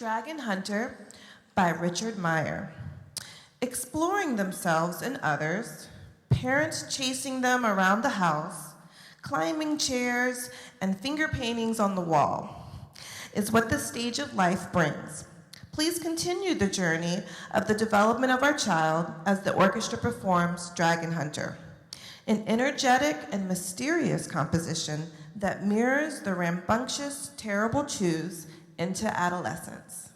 Speaker 11: Dragon Hunter by Richard Meyer. Exploring themselves and others, parents chasing them around the house, climbing chairs, and finger paintings on the wall is what this stage of life brings. Please continue the journey of the development of our child as the orchestra performs Dragon Hunter, an energetic and mysterious composition that mirrors the rambunctious, terrible choose into adolescence.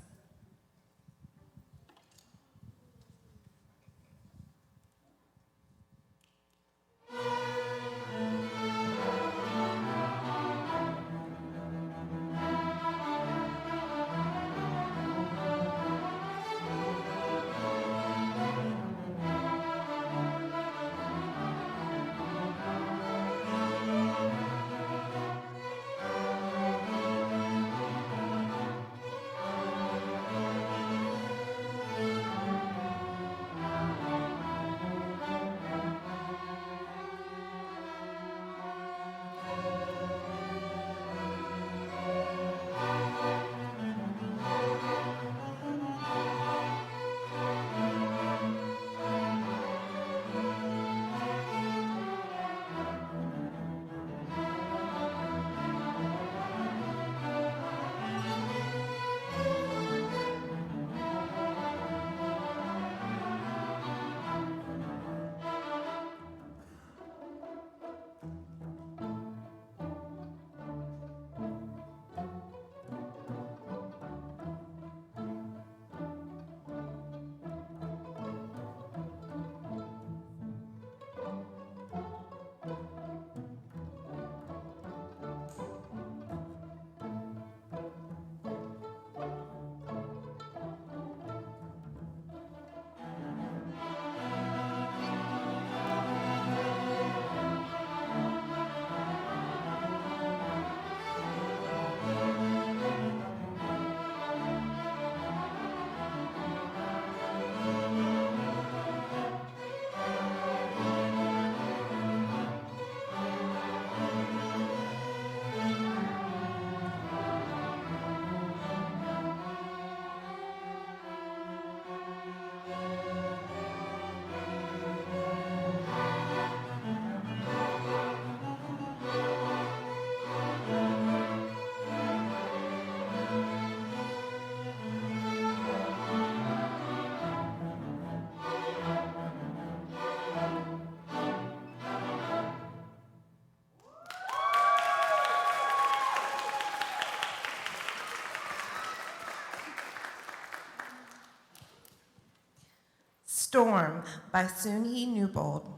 Speaker 11: Storm by Soon-Hee Newbold.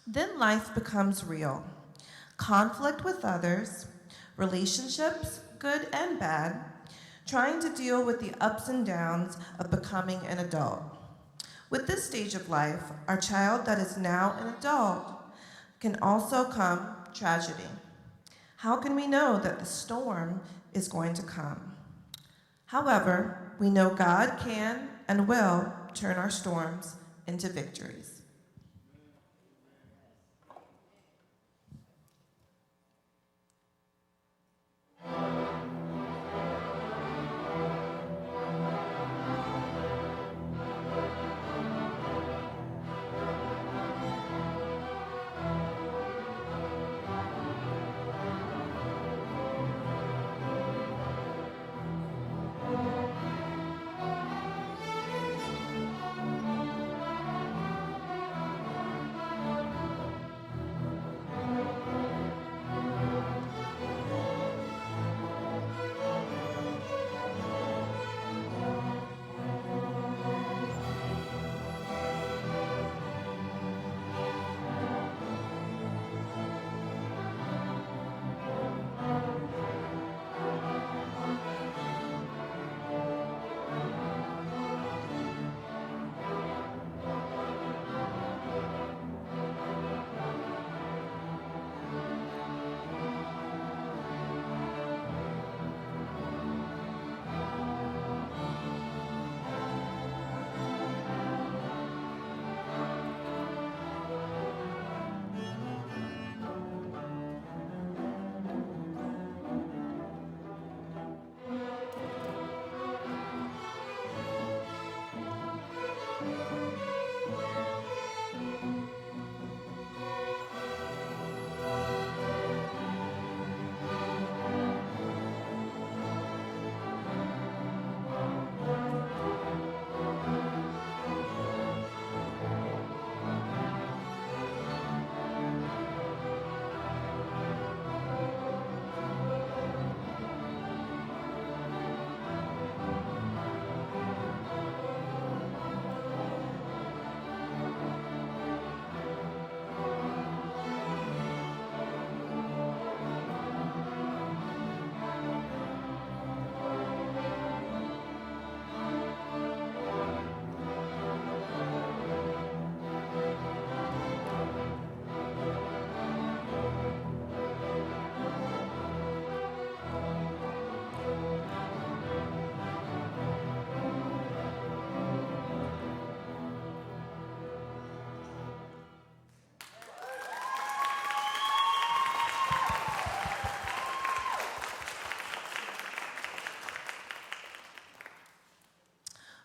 Speaker 11: Then life becomes real. Conflict with others, relationships, good and bad, trying to deal with the ups and downs of becoming an adult. With this stage of life, our child that is now an adult can also come tragedy. How can we know that the storm is going to come? However, we know God can and will turn our storms into victories.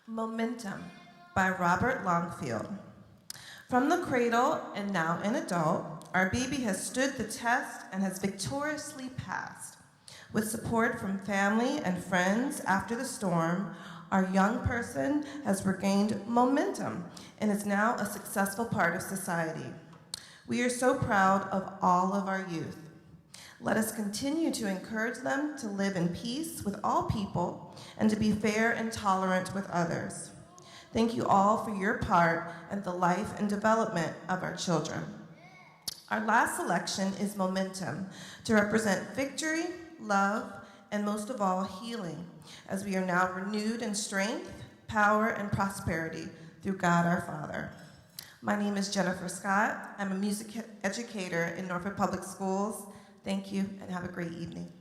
Speaker 11: Momentum by Robert Longfield. From the cradle and now an adult, our baby has stood the test and has victoriously passed. With support from family and friends after the storm, our young person has regained momentum and is now a successful part of society. We are so proud of all of our youth. Let us continue to encourage them to live in peace with all people and to be fair and tolerant with others. Thank you all for your part in the life and development of our children. Our last selection is Momentum, to represent victory, love, and most of all, healing, as we are now renewed in strength, power, and prosperity through God our Father. My name is Jennifer Scott. I'm a music educator in Norfolk Public Schools. Thank you, and have a great evening.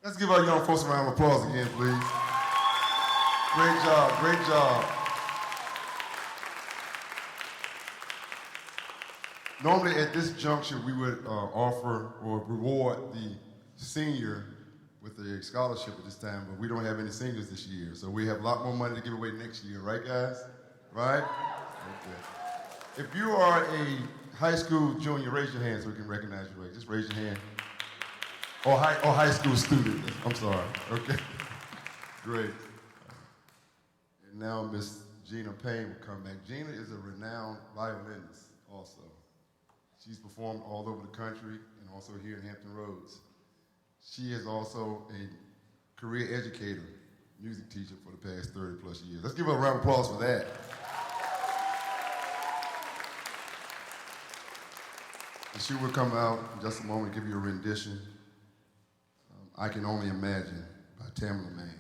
Speaker 5: Let's give our young folks a round of applause again, please. Great job, great job. Normally at this juncture, we would offer or reward the senior with a scholarship at this time, but we don't have any seniors this year. So we have a lot more money to give away next year, right guys? Right? Okay. If you are a high school junior, raise your hand so we can recognize you. Just raise your hand. Or high school student, I'm sorry, okay? Great. And now Miss Gina Payne will come back. Gina is a renowned violinist also. She's performed all over the country and also here in Hampton Roads. She is also a career educator, music teacher for the past 30 plus years. Let's give her a round of applause for that. And she will come out in just a moment and give you a rendition. I Can Only Imagine by Tamala Mann.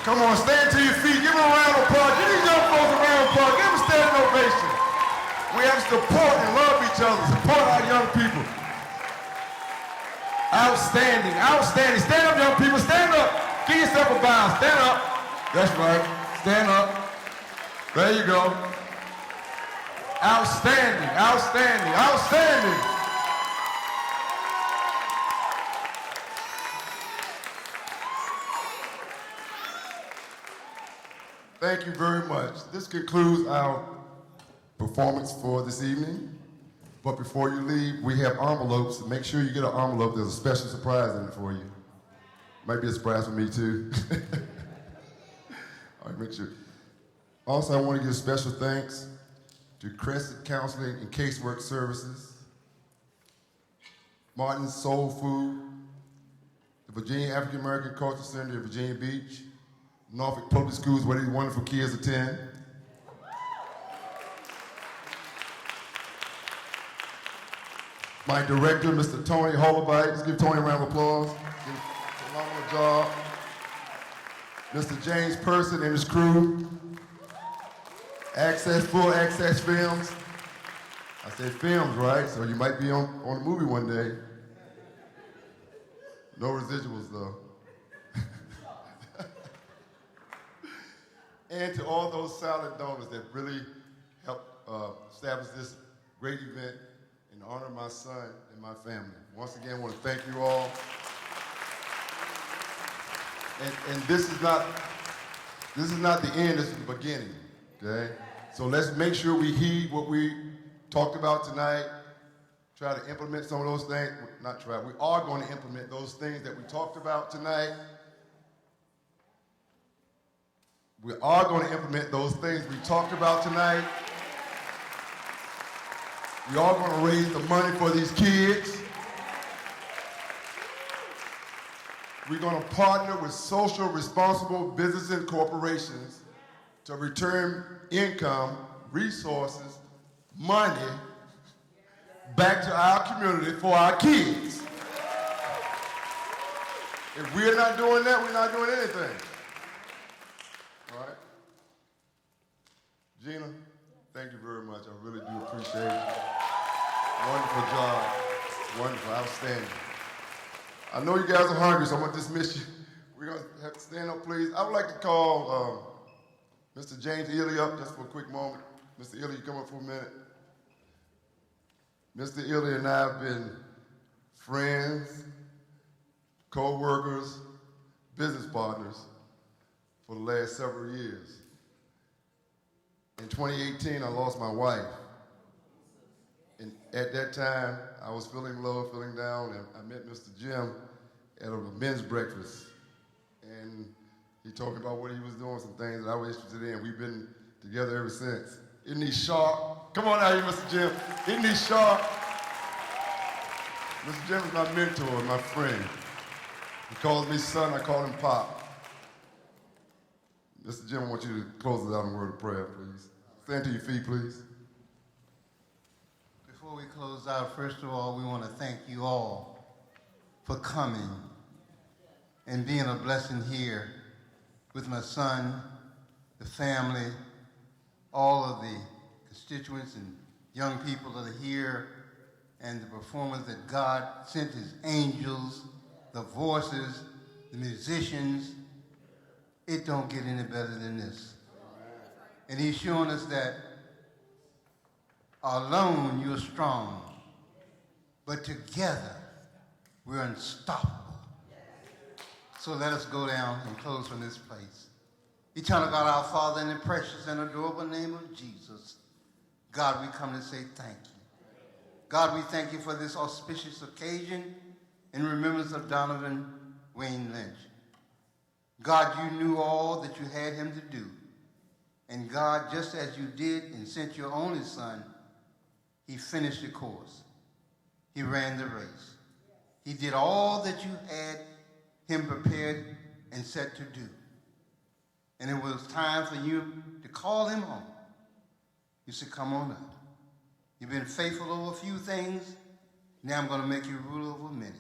Speaker 5: Come on, stand to your feet. Give them a round of applause. Give these young folks a round of applause. Give them a standing ovation. We have to support and love each other. Support our young people. Outstanding, outstanding. Stand up, young people. Stand up. Give yourself a bow. Stand up. That's right. Stand up. There you go. Outstanding, outstanding, outstanding. Thank you very much. This concludes our performance for this evening. But before you leave, we have envelopes. Make sure you get an envelope. There's a special surprise in it for you. Might be a surprise for me too. All right, make sure. Also, I want to give special thanks to Crescent Counseling and Casework Services, Martin's Soul Food, the Virginia African American Culture Center in Virginia Beach, Norfolk Public Schools, where these wonderful kids attend. My director, Mr. Tony Hollerby. Let's give Tony a round of applause. Give him a long job. Mr. James Person and his crew. Full Access Films. I said films, right? So you might be on a movie one day. No residuals, though. And to all those silent donors that really helped establish this great event in honor of my son and my family. Once again, I want to thank you all. And this is not the end, this is the beginning, okay? So let's make sure we heed what we talked about tonight, try to implement some of those things, not try, we are going to implement those things that we talked about tonight. We are going to implement those things we talked about tonight. We are going to raise the money for these kids. We're going to partner with social responsible businesses and corporations to return income, resources, money back to our community for our kids. If we're not doing that, we're not doing anything. All right? Gina, thank you very much. I really do appreciate it. Wonderful job. Wonderful, outstanding. I know you guys are hungry, so I'm going to dismiss you. We're going to have to stand up, please. I would like to call Mr. James Ely up just for a quick moment. Mr. Ely, you come up for a minute. Mr. Ely and I have been friends, co-workers, business partners for the last several years. In 2018, I lost my wife. And at that time, I was feeling low, feeling down, and I met Mr. Jim at a men's breakfast. And he told me about what he was doing, some things that I was interested in. We've been together ever since. Isn't he sharp? Come on out here, Mr. Jim. Isn't he sharp? Mr. Jim is my mentor, my friend. He calls me son, I call him Pop. Mr. Jim, I want you to close it out in a word of prayer, please. Stand to your feet, please.
Speaker 12: Before we close out, first of all, we want to thank you all for coming and being a blessing here with my son, the family, all of the constituents and young people that are here, and the performance that God sent his angels, the voices, the musicians. It don't get any better than this. And he's showing us that alone you're strong, but together we're unstoppable. So let us go down and close from this place. Eternal God, our Father, in the precious and adorable name of Jesus, God, we come to say thank you. God, we thank you for this auspicious occasion in remembrance of Donovan Wayne Lynch. God, you knew all that you had him to do. And God, just as you did and sent your only son, he finished the course. He ran the race. He did all that you had him prepared and set to do. And it was time for you to call him home. You said, come on up. You've been faithful over a few things. Now I'm going to make you rule over many.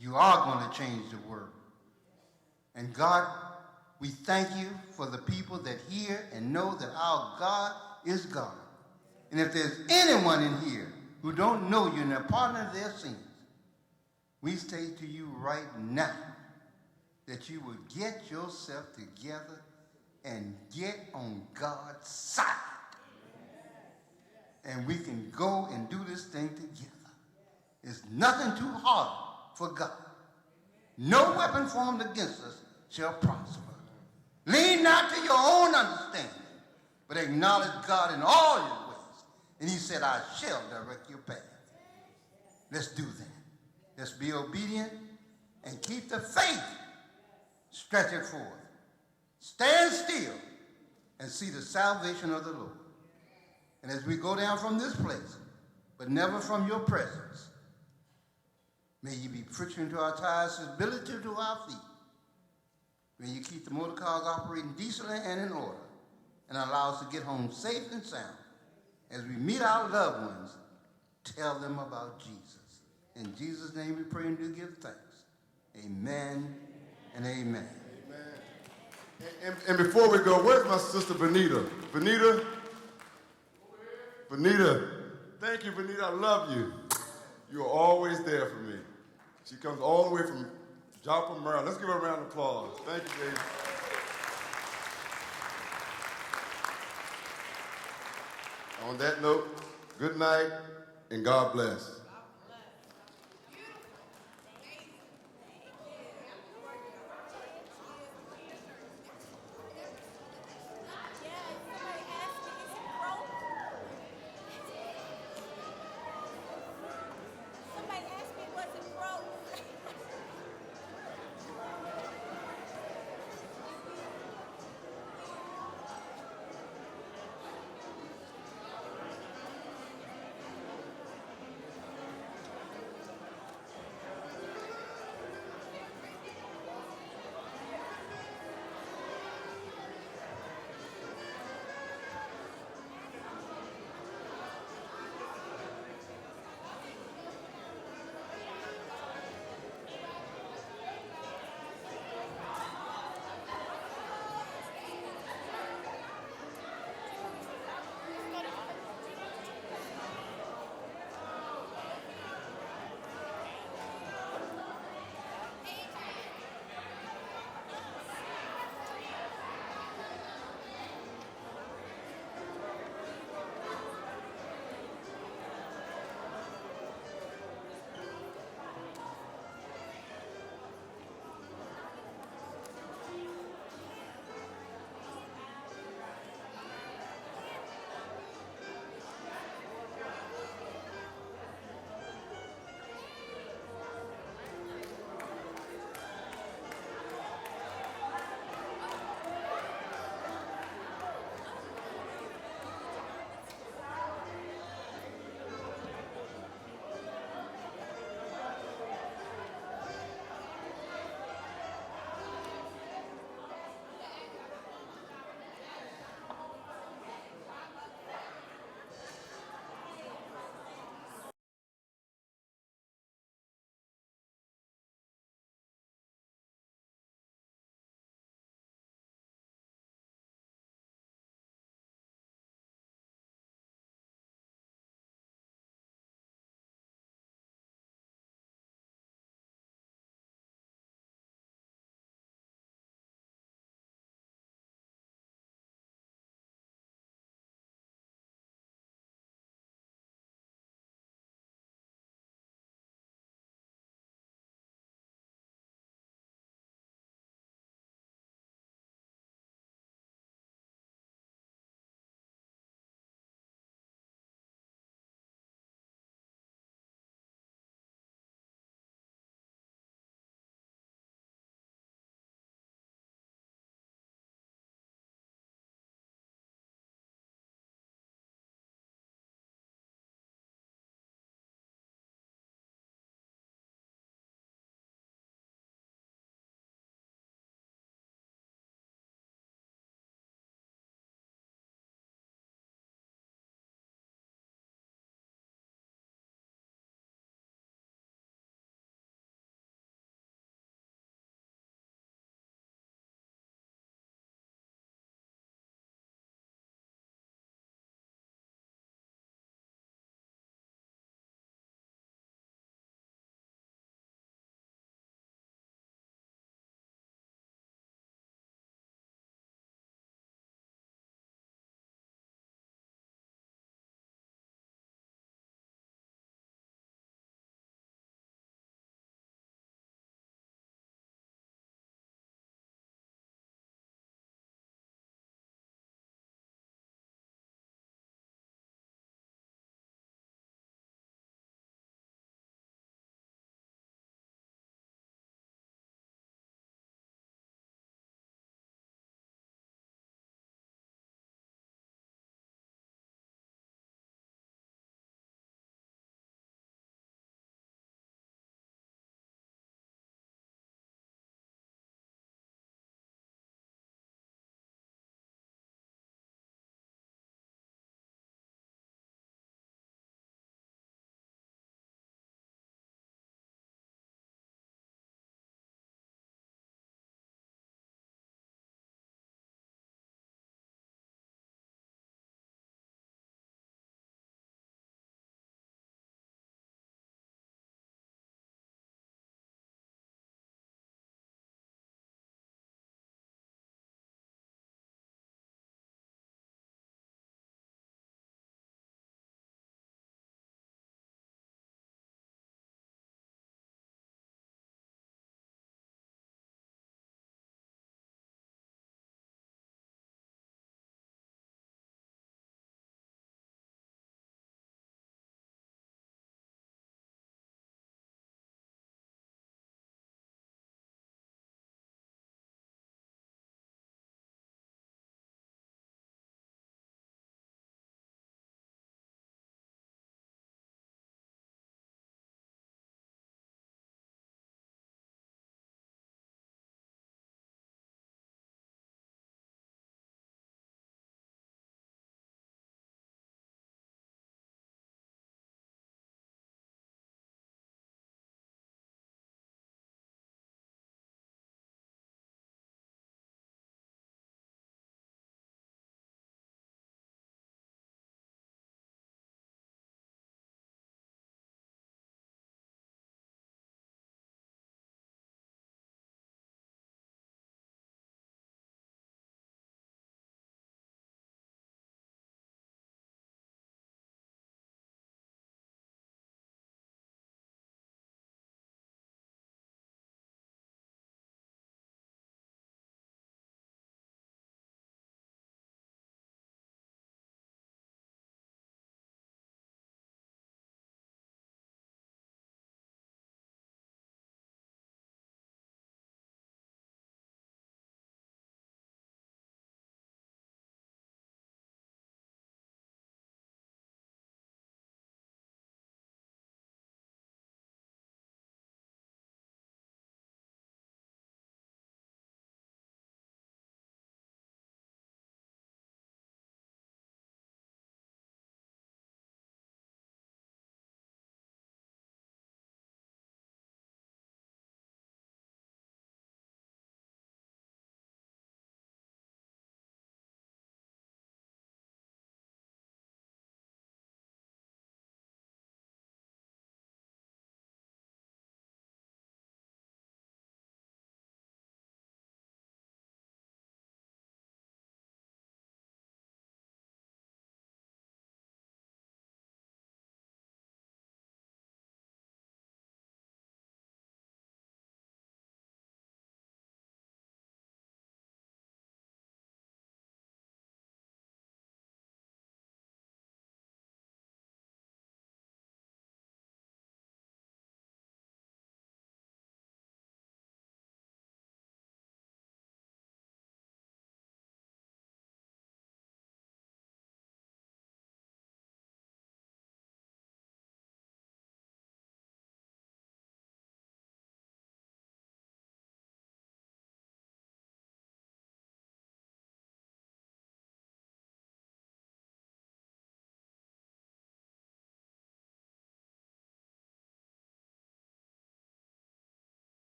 Speaker 12: You are going to change the world. And God, We thank you for the people that hear and know that our God is God. And if there's anyone in here who don't know you and are partner of their sins, we say to you right now that you will get yourself together and get on God's side. And we can go and do this thing together. It's nothing too hard for God. No weapon formed against us shall prosper. Lean not to your own understanding, but acknowledge God in all your ways. And he said, I shall direct your path. Let's do that. Let's be obedient and keep the faith. Stretch it forth. Stand still and see the salvation of the Lord. And as we go down from this place, but never from your presence, may you be friction to our tires, stability to our feet. May you keep the motor cars operating decently and in order, and allow us to get home safe and sound. As we meet our loved ones, tell them about Jesus. In Jesus' name we pray and do give thanks. Amen and amen.
Speaker 5: Amen. And before we go, where's my sister Benita? Benita? Benita. Thank you, Benita. I love you. You are always there for me. She comes all the way from Joplin, Maryland. Let's give her a round of applause. Thank you, baby. On that note, good night and God bless.